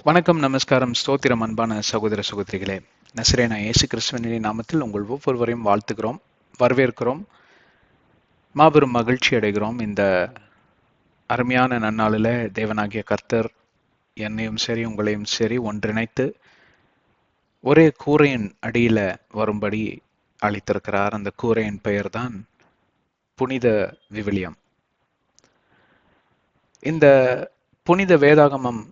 வணக்கம், நமஸ்காரம், ஸ்தோத்திரம். அன்பான சகோதர சகோதரிகளே, நசரேனா இயேசு கிறிஸ்துவின் நாமத்தில் உங்கள் ஒவ்வொருவரையும் வாழ்த்துகிறோம், வரவேற்கிறோம், மாபெரும் மகிழ்ச்சி அடைகிறோம். இந்த அருமையான நன்னாளில் தேவனாகிய கர்த்தர் என்னையும் சரி உங்களையும் சரி ஒன்றிணைத்து ஒரே கூரையின் அடியில வரும்படி அளித்திருக்கிறார். அந்த கூரையின் பெயர்தான் புனித விவிலியம். இந்த புனித வேதாகமம்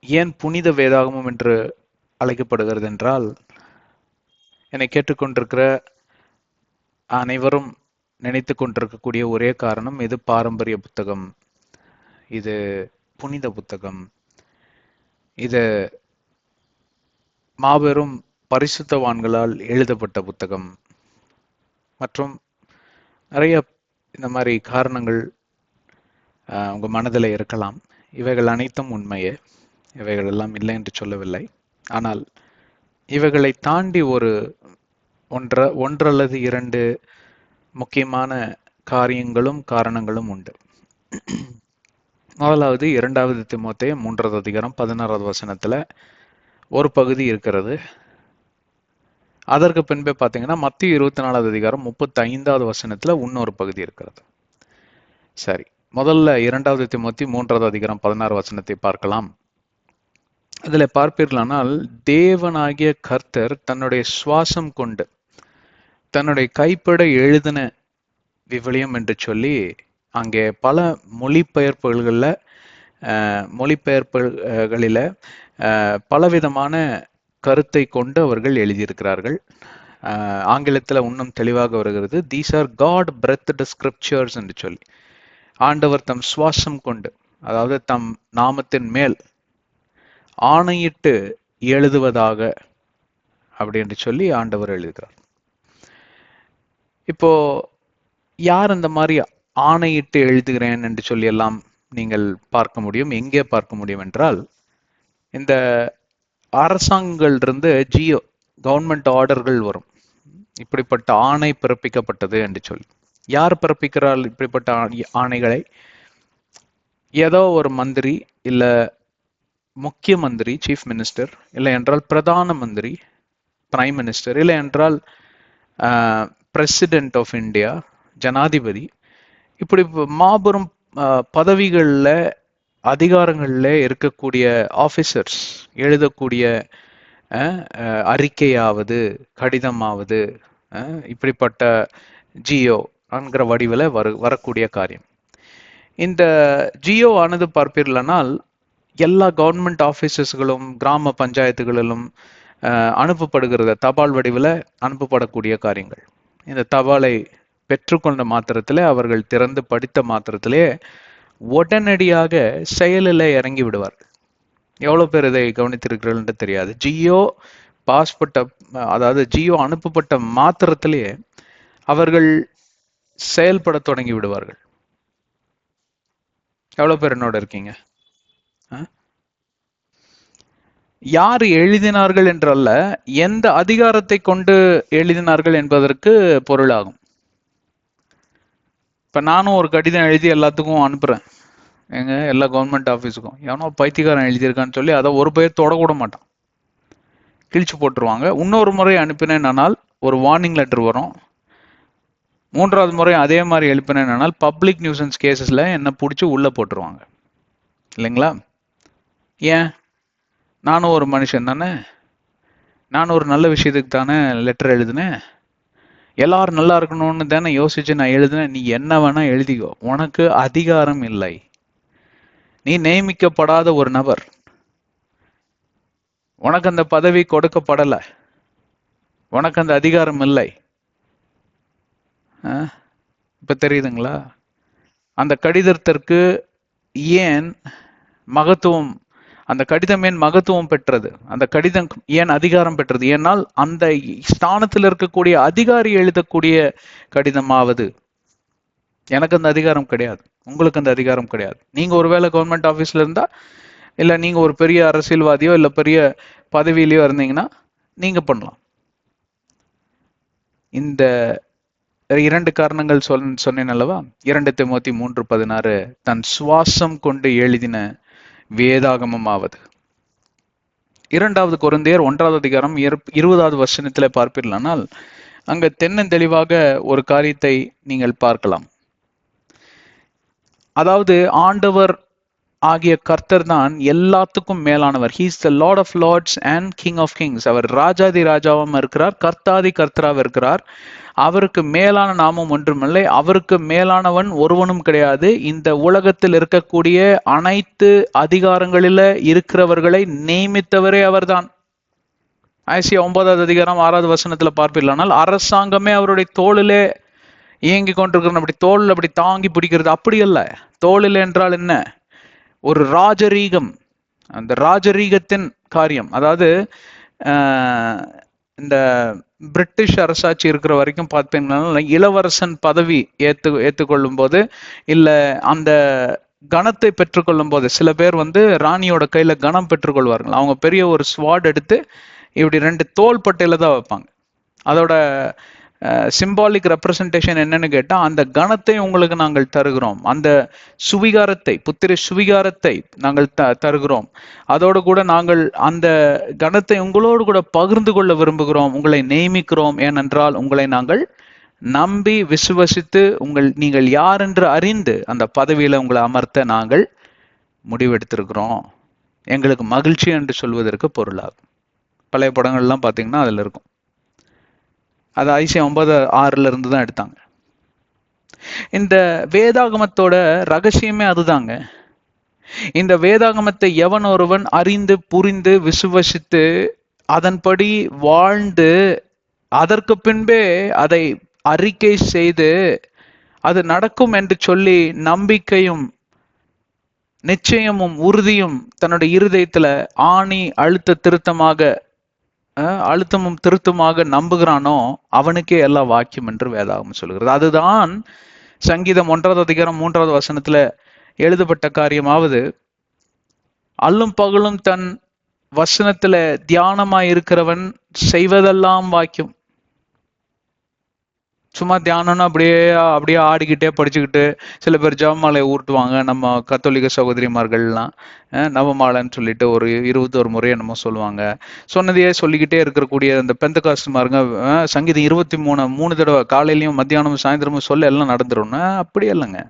ஏன் புனித வேதாகமம் என்று அழைக்கப்படுகிறது என்றால், என்னை கேட்டுக்கொண்டிருக்கிற அனைவரும் நினைத்து கொண்டிருக்கக்கூடிய ஒரே காரணம், இது பாரம்பரிய புத்தகம், இது புனித புத்தகம், இது மாபெரும் பரிசுத்தவான்களால் எழுதப்பட்ட புத்தகம் மற்றும் நிறைய இந்த மாதிரி காரணங்கள் உங்க மனதில் இருக்கலாம். இவைகள் அனைத்தும் உண்மையே, இவைகள் எல்லாம் இல்லை என்று சொல்லவில்லை. ஆனால் இவைகளை தாண்டி ஒன்று அல்லது இரண்டு முக்கியமான காரியங்களும் காரணங்களும் உண்டு. முதலாவது 2 தீமோத்தேயு 3:16 ஒரு பகுதி இருக்கிறது. அதற்கு பின்பே பார்த்தீங்கன்னா மத்தேயு 24:35 இன்னொரு பகுதி இருக்கிறது. சரி, முதல்ல 2 தீமோத்தேயு 3:16 பார்க்கலாம். அதில் பார்ப்பீர்களானால், தேவனாகிய கர்த்தர் தன்னுடைய சுவாசம் கொண்டு தன்னுடைய கைப்பட எழுதின விவிலியம் என்று சொல்லி அங்கே பல மொழிபெயர்ப்புகளில் பலவிதமான கருத்தை கொண்டு அவர்கள் எழுதியிருக்கிறார்கள். ஆங்கிலத்தில் இன்னும் தெளிவாக வருகிறது, தீஸ் ஆர் காட் பிரெத்ட் ஸ்கிரிப்சர்ஸ் என்று சொல்லி, ஆண்டவர் தம் சுவாசம் கொண்டு, அதாவது தம் நாமத்தின் மேல் ஆணையிட்டு எழுதுவதாக அப்படி என்று சொல்லி ஆண்டவர் எழுதுகிறார். இப்போ யார் அந்த மாதிரி ஆணையிட்டு எழுதுகிறேன் என்று சொல்லி எல்லாம் நீங்கள் பார்க்க முடியும்? எங்கே பார்க்க முடியும் என்றால், இந்த அரசாங்கங்கள் இருந்து கவர்மெண்ட் ஆர்டர்கள் வரும், இப்படிப்பட்ட ஆணை பிறப்பிக்கப்பட்டது என்று சொல்லி. யார் பிறப்பிக்கிறார் இப்படிப்பட்ட ஆணைகளை? ஏதோ ஒரு மந்திரி, இல்ல முக்கிய மந்திரி, சீஃப் மினிஸ்டர், இல்லை என்றால் பிரதான மந்திரி, பிரைம் மினிஸ்டர், இல்லை என்றால் பிரசிடென்ட் ஆஃப் இந்தியா, ஜனாதிபதி, இப்படி மாபெரும் பதவிகளில் அதிகாரங்களில் இருக்கக்கூடிய ஆஃபீஸர்ஸ் எழுதக்கூடிய அறிக்கையாவது கடிதமாவது இப்படிப்பட்ட ஜியோ என்கிற வடிவில் வரக்கூடிய காரியம். இந்த ஜியோ ஆனது பார்ப்பீர்களானால் எல்லா கவர்மெண்ட் ஆஃபீஸர்ஸ்களும் கிராம பஞ்சாயத்துகளிலும் அனுப்பப்படுகிறத தபால் வடிவில் அனுப்பப்படக்கூடிய காரியங்கள். இந்த தபாலை பெற்றுக்கொண்ட மாத்திரத்திலே, அவர்கள் திறந்து படித்த மாத்திரத்திலே உடனடியாக செயலில் இறங்கி விடுவார்கள். எவ்வளோ பேர் இதை கவனித்திருக்கிறீர்கள் என்று தெரியாது. ஜியோ அனுப்பப்பட்ட மாத்திரத்திலேயே அவர்கள் செயல்பட தொடங்கி விடுவார்கள். எவ்வளோ பேர் என்னோட இருக்கீங்க? யார் எழுதினார்கள் என்றல்ல, எந்த அதிகாரத்தை கொண்டு எழுதினார்கள் என்பதற்கு பொருளாகும். இப்ப நானும் ஒரு கடிதம் எழுதி எல்லாத்துக்கும் அனுப்புறேன், எல்லா கவர்மெண்ட் ஆஃபீஸுக்கும். எவனோ பைத்தியக்காரன் எழுதியிருக்கான்னு சொல்லி அதை ஒரு பேர் தொடக்கூட மாட்டான், கிழிச்சு போட்டுருவாங்க. இன்னொரு முறை அனுப்பினேன்னால் ஒரு வார்னிங் லெட்டர் வரும். 3வது முறை அதே மாதிரி எழுப்பினேன்னால் பப்ளிக் நியூசன்ஸ் கேசஸ்ல என்ன பிடிச்சி உள்ள போட்டுருவாங்க, இல்லைங்களா? ஏன்? நானும் ஒரு மனுஷன் தானே, நானும் ஒரு நல்ல விஷயத்துக்கு தானே லெட்டர் எழுதினேன், எல்லாரும் நல்லா இருக்கணும்னு தானே யோசிச்சு நான் எழுதினேன். நீ என்ன வேணா எழுதிக்கோ, உனக்கு அதிகாரம் இல்லை. நீ நியமிக்கப்படாத ஒரு நபர், உனக்கு அந்த பதவி கொடுக்கப்படலை, உனக்கு அந்த அதிகாரம் இல்லை. இப்ப தெரியுதுங்களா? அந்த கடிதத்திற்கு ஏன் மகத்துவம், அந்த கடிதம் ஏன் மகத்துவம் பெற்றது, அந்த கடிதம் ஏன் அதிகாரம் பெற்றது? ஏனால் அந்த ஸ்தானத்தில் இருக்கக்கூடிய அதிகாரி எழுதக்கூடிய கடிதமாவது. எனக்கு அந்த அதிகாரம் கிடையாது, உங்களுக்கு அந்த அதிகாரம் கிடையாது. நீங்க ஒருவேளை கவர்மெண்ட் ஆஃபீஸ்ல இருந்தா, இல்ல நீங்க ஒரு பெரிய அரசியல்வாதியோ இல்ல பெரிய பதவியிலையோ இருந்தீங்கன்னா நீங்க பண்ணலாம். இந்த 2 காரணங்கள் சொன்னேன் அல்லவா? 2 தீமோத்தேயு 3:16 தன் சுவாசம் கொண்டு எழுதின வேதாகமமாவது. 2 கொரிந்தியர் 1 20 வசனத்துல பார்ப்பீர்களானால் அங்க தெளிவாக ஒரு காரியத்தை நீங்கள் பார்க்கலாம். அதாவது ஆண்டவர் ஆகிய கர்த்தர் தான் எல்லாத்துக்கும் மேலானவர். He is the Lord of Lords and King of Kings. அவர் ராஜாதி ராஜாவும் இருக்கிறார், கர்த்தாதி கர்த்தராக இருக்கிறார். அவருக்கு மேலான நாமம் ஒன்றுமில்லை, அவருக்கு மேலானவன் ஒருவனும் கிடையாது. இந்த உலகத்தில் இருக்கக்கூடிய அனைத்து அதிகாரங்களில இருக்கிறவர்களை நியமித்தவரே அவர்தான். ஐசியா 9 வசனத்துல பார்ப்பீர்களானால் அரசாங்கமே அவருடைய தோளிலே இயங்கி கொண்டிருக்கிற, அப்படி தோளில் அப்படி தாங்கி பிடிக்கிறது அப்படி அல்ல. தோளில் என்றால் என்ன? ஒரு ராஜரீகம், அந்த ராஜரீகத்தின் காரியம். அதாவது இந்த பிரிட்டிஷ் அரசாட்சி இருக்கிற வரைக்கும் பார்த்தீங்கன்னா இளவரசன் பதவி ஏற்றுக்கொள்ளும் போது இல்லை அந்த கணத்தை பெற்றுக்கொள்ளும் போது சில பேர் ராணியோட கையில கணம் பெற்றுக்கொள்வார்கள். அவங்க பெரிய ஒரு ஸ்வாட் எடுத்து இப்படி 2 தோள் பட்டையில தான் வைப்பாங்க. அதோட சிம்பாலிக் ரெப்ரசன்டேஷன் என்னன்னு கேட்டா, அந்த கணத்தை உங்களுக்கு நாங்கள் தருகிறோம், அந்த சுவிகாரத்தை, புத்திர சுவிகாரத்தை நாங்கள் தருகிறோம். அதோடு கூட நாங்கள் அந்த கணத்தை உங்களோடு கூட பகிர்ந்து கொள்ள விரும்புகிறோம், உங்களை நியமிக்கிறோம். ஏனென்றால் உங்களை நாங்கள் நம்பி விசுவசித்து நீங்கள் யார் என்று அறிந்து அந்த பதவியில உங்களை அமர்த்த நாங்கள் முடிவெடுத்திருக்கிறோம். எங்களுக்கு மகிழ்ச்சி என்று சொல்வதற்கு பொருளாகும். பழைய படங்கள்லாம் பார்த்தீங்கன்னா அதுல இருக்கும். அது ஐசியா 9:6 இருந்து தான் எடுத்தாங்க. இந்த வேதாகமத்தோட ரகசியமே அதுதாங்க. இந்த வேதாகமத்தை எவன் ஒருவன் அறிந்து புரிந்து விசுவசித்து அதன்படி வாழ்ந்து அதற்கு பின்பே அதை அறிக்கை செய்து அது நடக்கும் என்று சொல்லி நம்பிக்கையும் நிச்சயமும் உறுதியும் தன்னுடைய இருதயத்துல ஆணி அழுத்தமும் திருத்தமாக நம்புகிறானோ அவனுக்கே எல்லா வாக்கியம் என்று வேதாகமம் சொல்கிறது. அதுதான் சங்கீதம் 1 வசனத்துல எழுதப்பட்ட காரியமாவது, அல்லும் பகலும் தன் வசனத்துல தியானமாய் இருக்கிறவன் செய்வதெல்லாம் வாக்கியம். சும்மா தியானம்னா அப்படியே ஆடிக்கிட்டே படிச்சுக்கிட்டு சில பேர் ஜபமாலை ஊட்டுவாங்க. நம்ம கத்தோலிக்க சகோதரிமார்கள்லாம் நவமாலைன்னு சொல்லிட்டு ஒரு 21 முறை என்னமோ சொல்லுவாங்க. சொன்னதையே சொல்லிக்கிட்டே இருக்கக்கூடிய அந்த பெந்தகாஸ்துமாருங்க சங்கீதம் 23 தடவை காலையிலையும் மத்தியானமும் சாயந்தரமும் சொல்ல எல்லாம் நடந்துரும்னா அப்படி இல்லைங்க.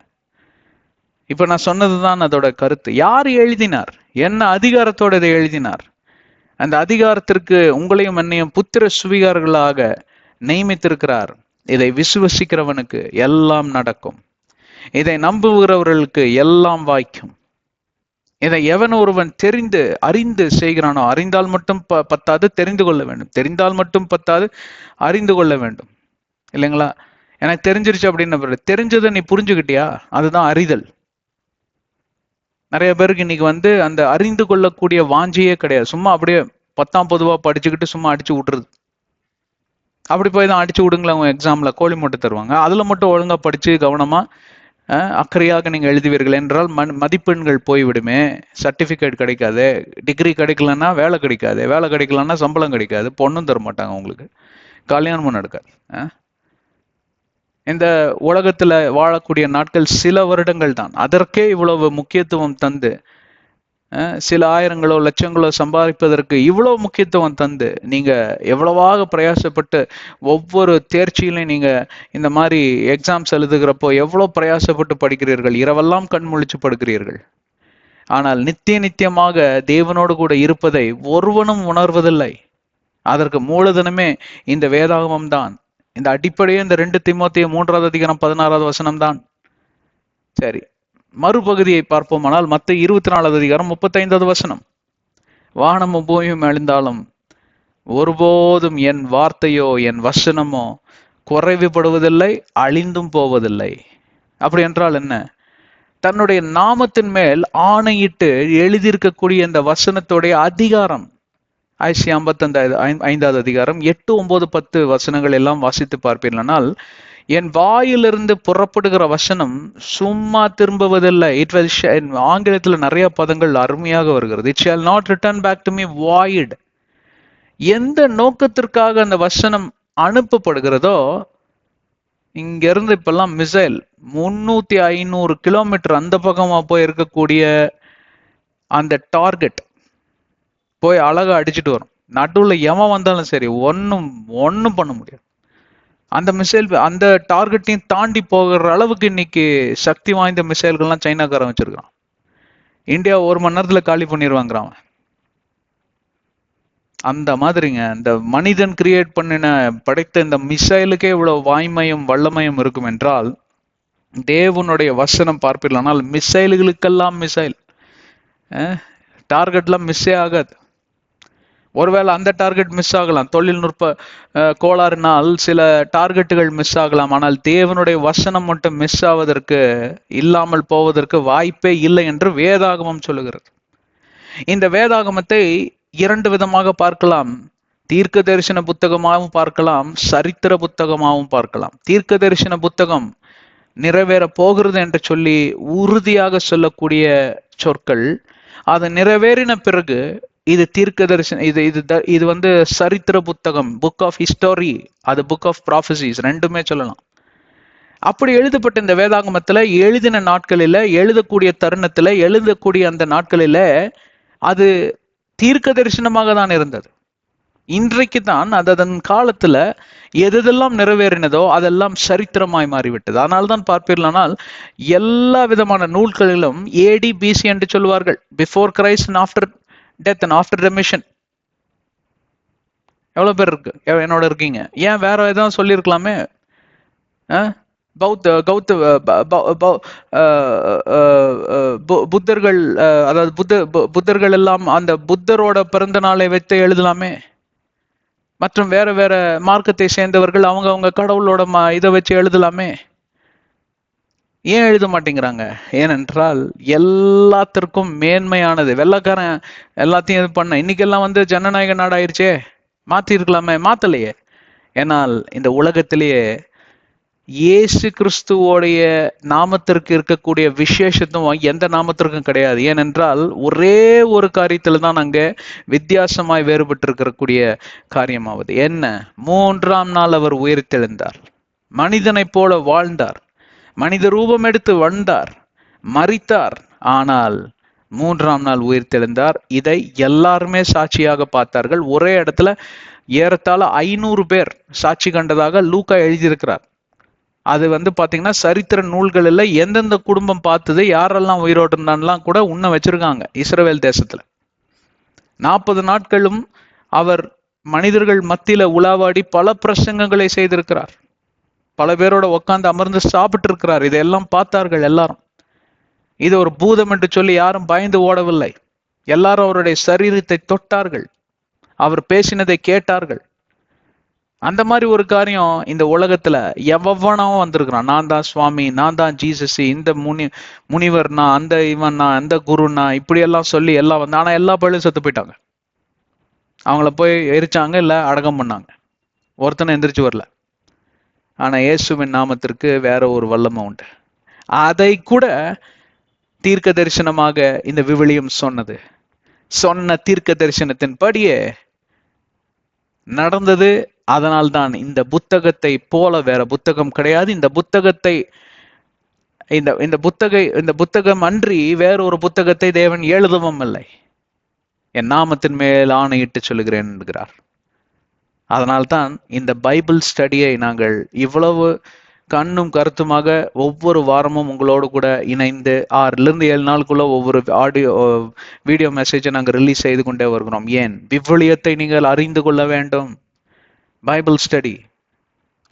இப்ப நான் சொன்னதுதான் அதோட கருத்து. யார் எழுதினார்? என்ன அதிகாரத்தோட இதை எழுதினார்? அந்த அதிகாரத்திற்கு உங்களையும் என்னையும் புத்திர சுவிகார்களாக நியமித்திருக்கிறார். இதை விசுவசிக்கிறவனுக்கு எல்லாம் நடக்கும், இதை நம்புகிறவர்களுக்கு எல்லாம் வாய்க்கும். இதை எவன் ஒருவன் அறிந்து செய்கிறானோ, அறிந்தால் மட்டும் பத்தாது, தெரிந்து கொள்ள வேண்டும். தெரிந்தால் மட்டும் பத்தாது, அறிந்து கொள்ள வேண்டும். இல்லைங்களா? எனக்கு தெரிஞ்சிருச்சு அப்படின்னு தெரிஞ்சதை நீ புரிஞ்சுக்கிட்டியா? அதுதான் அறிதல். நிறைய பேருக்கு இன்னைக்கு அந்த அறிந்து கொள்ளக்கூடிய வாஞ்சியே கிடையாது. சும்மா அப்படியே 10ஆம் பொதுவா படிச்சுக்கிட்டு சும்மா அடிச்சு விட்டுறது. அப்படி போய் தான் அடிச்சு விடுங்களா அவங்க எக்ஸாம்ல கோழி மூட்டை தருவாங்க. அதுல மட்டும் ஒழுங்கா படிச்சு கவனமா அக்கறையாக நீங்க எழுதுவீர்கள் என்றால் மதிப்பெண்கள் போய்விடுமே, சர்டிபிகேட் கிடைக்காது, டிகிரி கிடைக்கலன்னா வேலை கிடைக்காது, வேலை கிடைக்கலன்னா சம்பளம் கிடைக்காது, பொண்ணும் தர மாட்டாங்க உங்களுக்கு, கல்யாணமும் நடக்காது. இந்த உலகத்துல வாழக்கூடிய நாட்கள் சில வருடங்கள் தான். அதற்கே இவ்வளவு முக்கியத்துவம் தந்து சில ஆயிரங்களோ லட்சங்களோ சம்பாதிப்பதற்கு இவ்வளவு முக்கியத்துவம் தந்து நீங்க எவ்வளவாக பிரயாசப்பட்டு ஒவ்வொரு தேர்ச்சியிலையும் நீங்க இந்த மாதிரி எக்ஸாம்ஸ் எழுதுகிறப்போ எவ்வளவு பிரயாசப்பட்டு படிக்கிறீர்கள், இரவெல்லாம் கண் முழிச்சு படுக்கிறீர்கள். ஆனால் நித்தியமாக தேவனோடு கூட இருப்பதை ஒருவனும் உணர்வதில்லை. அதற்கு மூலதனமே இந்த வேதாகமம் தான். இந்த அடிப்படையே இந்த 2 தீமோத்தேயு 3:16 வசனம் தான். சரி, மறுபகுதியை பார்ப்போமானால் மத்தேயு 24:35 வசனம், வானமும் பூமியும் அழிந்தாலும் ஒருபோதும் என் வார்த்தையோ என் வசனமோ குறைவுபடுவதில்லை, அழிந்தும் போவதில்லை. அப்படி என்றால் என்ன? தன்னுடைய நாமத்தின் மேல் ஆணையிட்டு எழுதியிருக்கக்கூடிய இந்த வசனத்துடைய அதிகாரம். ஐசியா 55 8, 9, 10 வசனங்கள் எல்லாம் வாசித்து பார்ப்பீர்களானால், என் வாயிலிருந்து புறப்படுகிற வசனம் சும்மா திரும்புவதில்லை. ஆங்கிலத்துல நிறைய பதங்கள் அருமையாக வருகிறது. It shall not return back to me void. எந்த நோக்கத்திற்காக அந்த வசனம் அனுப்பப்படுகிறதோ, இங்க இருந்து இப்பெல்லாம் மிசைல் 300-500 கிலோமீட்டர் அந்த பக்கமா போய் இருக்கக்கூடிய அந்த டார்கெட், போய் அழகா அடிச்சுட்டு வரும். நடுவுல எவன் வந்தாலும் சரி ஒன்னும் ஒன்னும் பண்ண முடியாது. அந்த மிசைல் அந்த டார்கெட்டையும் தாண்டி போகிற அளவுக்கு இன்னைக்கு சக்தி வாய்ந்த மிசைல்கள்லாம் சைனாக்காரன் வச்சிருக்கான். இந்தியா 1 மணி நேரத்துல காலி பண்ணிடுவாங்கிறான். அந்த மாதிரிங்க இந்த மனிதன் கிரியேட் பண்ணின படைத்த இந்த மிசைலுக்கே இவ்வளவு வாய்மையும் வல்லமையும் இருக்கும் என்றால், தேவனுடைய வசனம் பார்ப்பீர்களானால் மிசைல்களுக்கெல்லாம் மிசைல், டார்கெட்லாம் மிஸ்ஸே ஆகாது. ஒருவேளை அந்த டார்கெட் மிஸ் ஆகலாம், தொழில்நுட்ப கோளாறுனால் சில டார்கெட்டுகள் மிஸ் ஆகலாம். ஆனால் தேவனுடைய வசனம் மட்டும் மிஸ் ஆவதற்கு, இல்லாமல் போவதற்கு வாய்ப்பே இல்லை என்று வேதாகமம் சொல்லுகிறது. இந்த வேதாகமத்தை 2 விதமாக பார்க்கலாம். தீர்க்க தரிசன புத்தகமாகவும் பார்க்கலாம், சரித்திர புத்தகமாகவும் பார்க்கலாம். தீர்க்க தரிசன புத்தகம் நிறைவேற போகிறது என்று சொல்லி உறுதியாக சொல்லக்கூடிய சொற்கள். அது நிறைவேறின பிறகு இது தீர்க்க தரிசனம், இது வந்து சரித்திர புத்தகம், புக் ஆஃப் ஹிஸ்டரி, அது புக் ஆஃப் ப்ராஃபசிஸ், ரெண்டுமே சொல்லலாம். அப்படி எழுதப்பட்ட இந்த வேதாகமத்துல எழுதின நாட்களில, எழுதக்கூடிய தருணத்துல, எழுதக்கூடிய அந்த நாட்களில அது தீர்க்க தரிசனமாக தான் இருந்தது. இன்றைக்கு தான் அது அதன் காலத்துல எதெல்லாம் நிறைவேறினதோ அதெல்லாம் சரித்திரமாய் மாறிவிட்டது. ஆனால் தான் பார்ப்பீர்களானால் எல்லா விதமான நூல்களிலும் ஏடி பிசி என்று சொல்வார்கள், before Christ and after death and after remission. எவ்வளவு பேர் இருக்கு என்னோட இருக்கீங்க? ஏன் வேற ஏதாவது சொல்லியிருக்கலாமே. புத்தர்கள், அதாவது புத்தர்கள் எல்லாம் அந்த புத்தரோட பிறந்த நாளை வைத்து எழுதலாமே. மற்றும் வேற வேற மார்க்கத்தை சேர்ந்தவர்கள் அவங்க கடவுளோட இதை வச்சு எழுதலாமே. ஏன் எழுத மாட்டேங்கிறாங்க? ஏனென்றால் எல்லாத்திற்கும் மேன்மையானது வெள்ளைக்காரன் எல்லாத்தையும் இது பண்ண. இன்னைக்கெல்லாம் வந்து ஜனநாயக நாடாயிருச்சே, மாத்தி இருக்கலாமே, மாத்தலையே. ஏனால் இந்த உலகத்திலேயே இயேசு கிறிஸ்துவோடைய நாமத்திற்கு இருக்கக்கூடிய விசேஷத்துவம் எந்த நாமத்திற்கும் கிடையாது. ஏனென்றால் ஒரே ஒரு காரியத்துல தான் அங்க வித்தியாசமாய் வேறுபட்டு இருக்கக்கூடிய காரியமாவது என்ன? 3ஆம் நாள் அவர் உயிர்த்தெழுந்தார், மனிதனை போல வாழ்ந்தார், மனித ரூபம் எடுத்து வந்தார், மரித்தார், ஆனால் 3ஆம் நாள் உயிர்த்தெழுந்தார். இதை எல்லாருமே சாட்சியாக பார்த்தார்கள். ஒரே இடத்துல ஏறத்தாழ 500 பேர் சாட்சி கண்டதாக லூக்கா எழுதியிருக்கிறார். அது வந்து பாத்தீங்கன்னா சரித்திர நூல்களில் எந்தெந்த குடும்பம் பார்த்தது, யாரெல்லாம் உயிரோடு இருந்தான்லாம் கூட உன்ன வச்சிருக்காங்க. இஸ்ரவேல் தேசத்துல 40 நாட்களும் அவர் மனிதர்கள் மத்தியில உலாவாடி பல பிரசங்கங்களை செய்திருக்கிறார். பல பேரோட உட்கார்ந்து அமர்ந்து சாப்பிட்டு இருக்கிறார். இதையெல்லாம் பார்த்தார்கள் எல்லாரும். இது ஒரு பூதம் என்று சொல்லி யாரும் பயந்து ஓடவில்லை. எல்லாரும் அவருடைய சரீரத்தை தொட்டார்கள், அவர் பேசினதை கேட்டார்கள். அந்த மாதிரி ஒரு காரியம் இந்த உலகத்துல எவனாவும் வந்திருக்கிறான். நான் தான் சுவாமி, நான் தான் ஜீசஸ், இந்த முனிவர் நான், அந்த இவன் நான், அந்த குரு நான், இப்படி எல்லாம் சொல்லி எல்லாம் வந்து, ஆனா எல்லா பள்ளியும் செத்து போயிட்டாங்க. அவங்கள போய் எரிச்சாங்க, இல்ல அடக்கம் பண்ணாங்க. ஒருத்தனை எந்திரிச்சு வரல. ஆனா இயேசுவின் நாமத்திற்கு வேற ஒரு வல்லமை உண்டு. அதை கூட தீர்க்க தரிசனமாக இந்த விவிலியம் சொன்னது. சொன்ன தீர்க்க தரிசனத்தின் படியே நடந்தது. அதனால்தான் இந்த புத்தகத்தை போல வேற புத்தகம் கிடையாது. இந்த புத்தகத்தை இந்த புத்தகம் அன்றி வேற ஒரு புத்தகத்தை தேவன் எழுதவும் இல்லை. என் நாமத்தின் மேல் ஆணையிட்டு சொல்லுகிறேன் என்கிறார். அதனால்தான் இந்த பைபிள் ஸ்டடியை நாங்கள் இவ்வளவு கண்ணும் கருத்துமாக ஒவ்வொரு வாரமும் உங்களோடு கூட இணைந்து 6-7 நாளுக்குள்ள ஒவ்வொரு வீடியோ மெசேஜை நாங்கள் ரிலீஸ் செய்து கொண்டே வருகிறோம். ஏன்? விவிலியத்தை நீங்கள் அறிந்து கொள்ள வேண்டும். பைபிள் ஸ்டடி,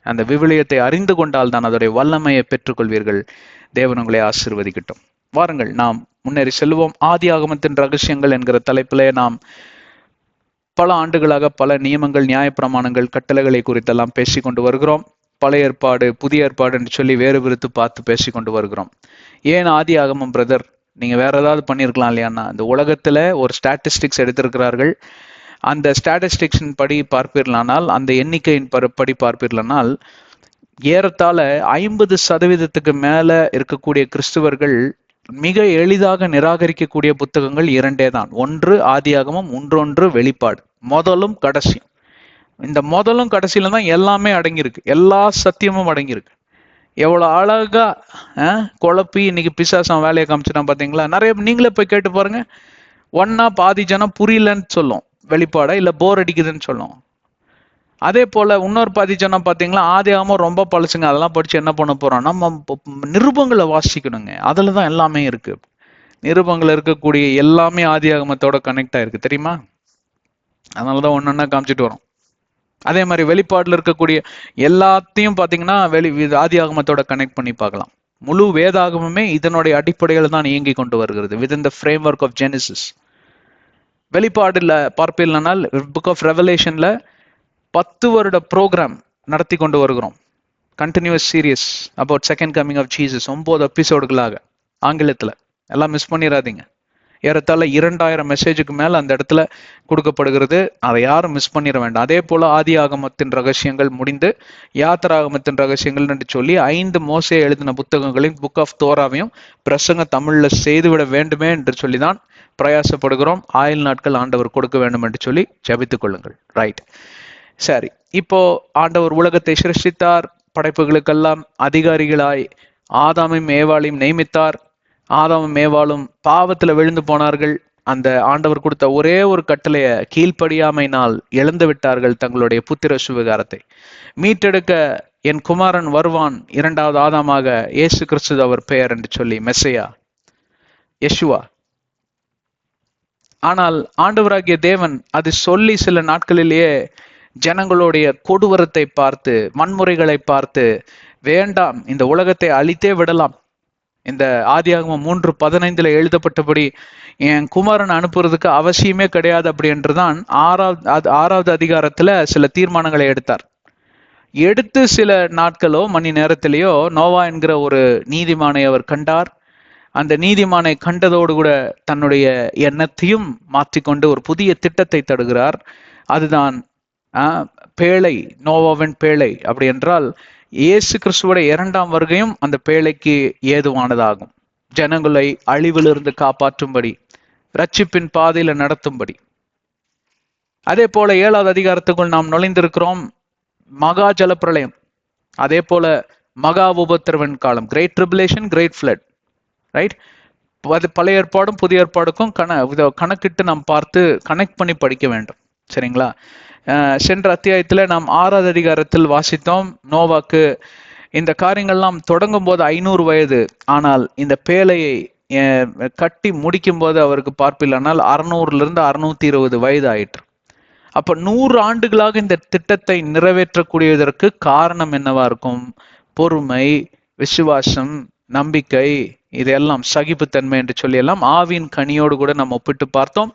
அந்த விவிலியத்தை அறிந்து கொண்டால் தான் அதோடைய வல்லமையை பெற்றுக்கொள்வீர்கள். தேவன் உங்களை ஆசீர்வதிக்கட்டும். வாருங்கள் நாம் முன்னேறி செல்வோம். ஆதி ஆகமத்தின் ரகசியங்கள் என்கிற தலைப்பிலே நாம் பல ஆண்டுகளாக பல நியமங்கள், நியாயப்பிரமாணங்கள், கட்டளைகளை குறித்தெல்லாம் பேசிக்கொண்டு வருகிறோம். பழைய ஏற்பாடு, புதிய ஏற்பாடு என்று சொல்லி வேறு விருத்து பார்த்து பேசிக்கொண்டு வருகிறோம். ஏன் ஆதி ஆகமம் பிரதர், நீங்க வேற ஏதாவது பண்ணியிருக்கலாம் இல்லையான்னா? இந்த உலகத்துல ஒரு ஸ்டாட்டிஸ்டிக்ஸ் எடுத்திருக்கிறார்கள். அந்த ஸ்டாட்டிஸ்டிக்ஸின் படி பார்ப்பீர்களானால், அந்த எண்ணிக்கையின் படி பார்ப்பீர்களானால், ஏறத்தாழ 50% மேல இருக்கக்கூடிய கிறிஸ்துவர்கள் மிக எளிதாக நிராகரிக்கக்கூடிய புத்தகங்கள் 2 தான். ஒன்று ஆதியாகமம், இன்னொன்று வெளிப்பாடு. முதலும் கடைசியும். இந்த முதலும் கடைசியில தான் எல்லாமே அடங்கியிருக்கு, எல்லா சத்தியமும் அடங்கியிருக்கு. எவ்வளவு அழகா குழப்பி இன்னைக்கு பிசாசம் வேலையை காமிச்சிட்டான் பாத்தீங்களா? நிறைய நீங்களே போய் கேட்டு பாருங்க. ஒன்னா பாதி ஜனம் புரியலன்னு சொல்லும் வெளிப்பாட, இல்ல போர் அடிக்குதுன்னு சொல்லும். அதே போல இன்னொரு பாதி ஜனம் பாத்தீங்களா, ஆதியாகமம் ரொம்ப பழசுங்க, அதெல்லாம் படிச்சு என்ன பண்ண போறோம், நம்ம நிருபங்களை வாசிக்கணுங்க, அதுலதான் எல்லாமே இருக்கு. நிருபங்கள் இருக்கக்கூடிய எல்லாமே ஆதியாகமத்தோட கனெக்ட் ஆயிருக்கு தெரியுமா? அதனாலதான் ஒன்னொன்னா காமிச்சிட்டு வரோம். அதே மாதிரி வெளிப்பாடுல இருக்கக்கூடிய எல்லாத்தையும் பாத்தீங்கன்னா ஆதியாகமத்தோட கனெக்ட் பண்ணி பார்க்கலாம். முழு வேதாகமுமே இதனுடைய அடிப்படையில் தான் இயங்கி கொண்டு வருகிறது, with in the framework of Genesis. வெளிப்பாடுல பார்ப்பீர்களானால் புக் ஆஃப் ரெவலேஷன்ல 10 வருட ப்ரோக்ராம் நடத்தி கொண்டு வருகிறோம், continuous series about second coming of Jesus, 9 எபிசோடுகளாக ஆங்கிலத்துல. எல்லாம் மிஸ் பண்ணிடாதீங்க. ஏறத்தாழ 2000 மெசேஜுக்கு மேல அந்த இடத்துல கொடுக்கப்படுகிறது, அதை யாரும் மிஸ் பண்ணிட வேண்டாம். அதே போல ஆதி ஆகமத்தின் ரகசியங்கள் முடிந்து யாத்திராகமத்தின் ரகசியங்கள் என்று சொல்லி 5 மோசே எழுதின புத்தகங்களையும் புக் ஆஃப் தோராவையும் பிரசங்க தமிழ்ல செய்துவிட வேண்டுமே என்று சொல்லிதான் பிரயாசப்படுகிறோம். ஆயுள் நாட்கள் ஆண்டவர் கொடுக்க வேண்டும் என்று சொல்லி ஜபித்துக் கொள்ளுங்கள். ரைட், சரி. இப்போ ஆண்டவர் உலகத்தை சிருஷ்டித்தார், படைப்புகளுக்கெல்லாம் அதிகாரிகளாய் ஆதாமையும் ஏவாளையும் நியமித்தார். ஆதாமும் ஏவாளும் பாவத்துல விழுந்து போனார்கள். அந்த ஆண்டவர் கொடுத்த ஒரே ஒரு கட்டளைய கீழ்ப்படியாமையினால் இழந்து விட்டார்கள் தங்களுடைய புத்திர சுவிகாரத்தை. மீட்டெடுக்க என் குமாரன் வருவான், 2வது ஆதாமாக இயேசு கிறிஸ்து அவர் பெயர் என்று சொல்லி, மெஸ்ஸையா, யெஷுவா. ஆனால் ஆண்டவராகிய தேவன் அது சொல்லி சில நாட்களிலேயே ஜனங்களுடைய கொடூரத்தை பார்த்து, வன்முறைகளை பார்த்து, வேண்டாம் இந்த உலகத்தை அழித்தே விடலாம், இந்த ஆதியாகமம் 3:15 எழுதப்பட்டபடி என் குமாரன் அனுப்புறதுக்கு அவசியமே கிடையாது அப்படி என்றுதான் 6வது அதிகாரத்துல சில தீர்மானங்களை எடுத்தார். எடுத்து சில நாட்களோ மணி நேரத்திலேயோ நோவா என்கிற ஒரு நீதிமானை அவர் கண்டார். அந்த நீதிமானை கண்டதோடு கூட தன்னுடைய எண்ணத்தையும் மாற்றிக்கொண்டு ஒரு புதிய திட்டத்தை தருகிறார். அதுதான் பேழை, நோவாவின் பேழை. அப்படி என்றால் இயேசு கிறிஸ்துவோட 2ஆம் வருகையும் அந்த பேழைக்கு ஏதுவானதாகும், ஜனங்களை அழிவிலிருந்து காப்பாற்றும்படி, ரட்சிப்பின் பாதையில நடத்தும்படி. அதே போல 7வது அதிகாரத்துக்குள் நாம் நுழைந்திருக்கிறோம், மகா ஜலப்பிரளயம். அதே போல மகா உபத்திரவன் காலம், great tribulation, great flood. Right, அது பழைய ஏற்பாடும் புதிய ஏற்பாடுக்கும் கணக்கிட்டு நாம் பார்த்து கனெக்ட் பண்ணி படிக்க வேண்டும். சரிங்களா? சென்ற அத்தியாயத்துல நாம் 6வது அதிகாரத்தில் வாசித்தோம், நோவாக்கு இந்த காரியங்கள்லாம் தொடங்கும் போது 500 வயது, ஆனால் இந்த பேழையை கட்டி முடிக்கும் போது அவருக்கு பார்ப்பில்லைனால் 600 620 வயது ஆயிற்று. அப்ப 100 ஆண்டுகளாக இந்த திட்டத்தை நிறைவேற்றக்கூடியதற்கு காரணம் என்னவா இருக்கும்? பொறுமை, விசுவாசம், நம்பிக்கை, இதெல்லாம் சகிப்புத்தன்மை என்று சொல்லி எல்லாம் ஆவின் கனியோடு கூட நம்ம ஒப்பிட்டு பார்த்தோம்.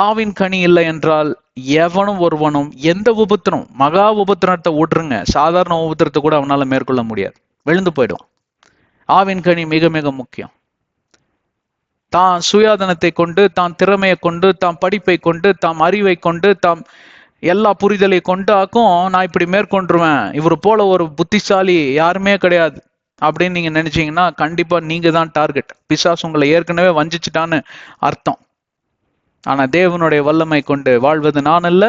ஆவின் கனி இல்லை என்றால் எவனும் ஒருவனும் எந்த உபத்திரம், மகா உபத்திரத்தை விட்டுருங்க, சாதாரண உபத்திரத்தை கூட அவனால மேற்கொள்ள முடியாது, விழுந்து போயிடும். ஆவின் கனி மிக மிக முக்கியம். தான் சுயாதனத்தை கொண்டு, தான் திறமையை கொண்டு, தாம் படிப்பை கொண்டு, தாம் அறிவை கொண்டு, தாம் எல்லா புரிதலை கொண்டாக்கும் நான் இப்படி மேற்கொண்டுருவேன், இவர் போல ஒரு புத்திசாலி யாருமே கிடையாது அப்படின்னு நீங்க நினைச்சீங்கன்னா கண்டிப்பா நீங்க தான் டார்கெட். பிசாசு உங்களை ஏற்கனவே வஞ்சிச்சுட்டான்னு அர்த்தம். ஆனா தேவனுடைய வல்லமை கொண்டு வாழ்வது நான் அல்ல,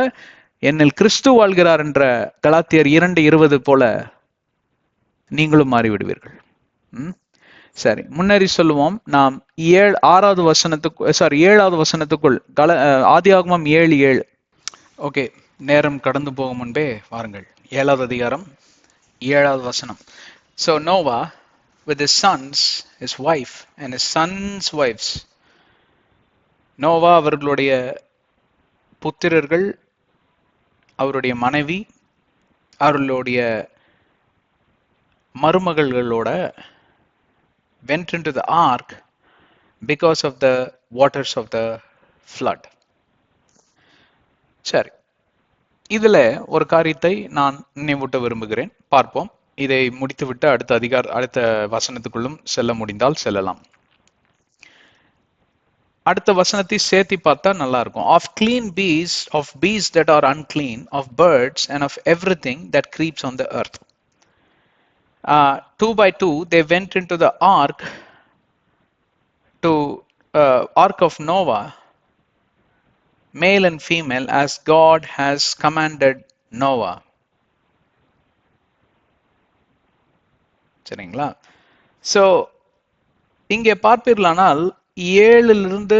என்னில் கிறிஸ்து வாழ்கிறார் என்ற கலாத்தியர் 2:20 போல நீங்களும் மாறிவிடுவீர்கள். சரி, முன்னேறி சொல்லுவோம். நாம் 7வது வசனத்துக்குள் ஆதியாகமம் 7:7. ஓகே, நேரம் கடந்து போகும் முன்பே வாருங்கள், 7வது அதிகாரம் 7வது வசனம். So Noah with his sons, his wife and his sons' wives. Noah அவர்களுடைய புத்திரர்கள், அவருடைய மனைவி, அவர்களுடைய மருமகள்களோட went into the ark because of the waters of the flood. சரி, இதுல ஒரு காரியத்தை நான் நினைவூட்ட விரும்புகிறேன், பார்ப்போம். இதை முடித்துவிட்டு அடுத்த வசனத்துக்குள்ளும் செல்ல முடிந்தால் செல்லலாம். அடுத்த வசனத்தை சேர்த்தி பார்த்தா நல்லா இருக்கும். Of clean beasts, of beasts that are unclean, of birds and of everything that creeps on the earth. 2 by 2 they went into the ark of Noah, male and female, as God has commanded Noah. சரிங்களா? So இங்கே பார்ப்பீர்களானால் 7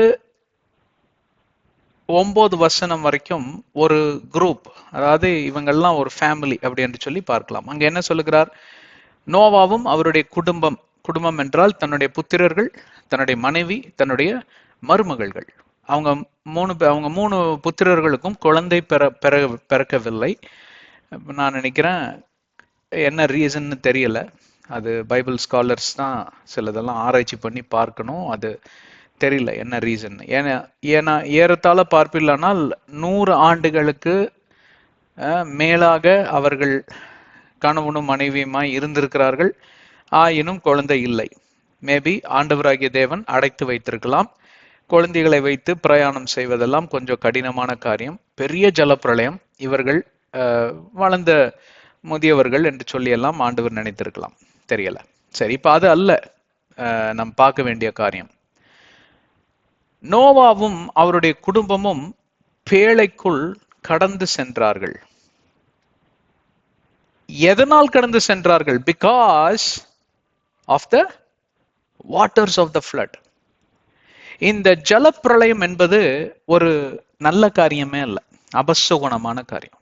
9 வசனம் வரைக்கும் ஒரு group, அதாவது இவங்கெல்லாம் ஒரு family அப்படி என்று சொல்லி பார்க்கலாம். அங்க என்ன சொல்லுகிறார்? நோவாவும் அவருடைய குடும்பம், குடும்பம் என்றால் தன்னுடைய புத்திரர்கள், தன்னுடைய மனைவி, தன்னுடைய மருமகள்கள், அவங்க மூணு புத்திரர்களுக்கும் குழந்தை பிறக்கவில்லை. நான் நினைக்கிறேன் என்ன ரீசன்னு தெரியல. அது பைபிள் ஸ்காலர்ஸ் தான் சிலதெல்லாம் ஆராய்ச்சி பண்ணி பார்க்கணும். அது தெரியல என்ன ரீசன். ஏன்னா ஏறத்தாழ பார்ப்பில்லானால் 100 ஆண்டுகளுக்கு மேலாக அவர்கள் கணவனும் மனைவியுமாய் இருந்திருக்கிறார்கள். ஆயினும் குழந்தை இல்லை. மேபி ஆண்டவராகிய தேவன் அடைத்து வைத்திருக்கலாம். குழந்தைகளை வைத்து பிரயாணம் செய்வதெல்லாம் கொஞ்சம் கடினமான காரியம். பெரிய ஜலப்பிரளயம், இவர்கள் வளர்ந்த முதியவர்கள் என்று சொல்லி எல்லாம் ஆண்டவர் நினைத்திருக்கலாம், தெரியல. சரி, இப்ப அது அல்ல நாம் பார்க்க வேண்டிய காரியம். நோவாவும் அவருடைய குடும்பமும் பேழைக்குள் கடந்து சென்றார்கள். எதனால் கடந்து சென்றார்கள்? Because of the waters of the flood. இந்த ஜலப்பிரளயம் என்பது ஒரு நல்ல காரியமே அல்ல, அபசகுணமான காரியம்.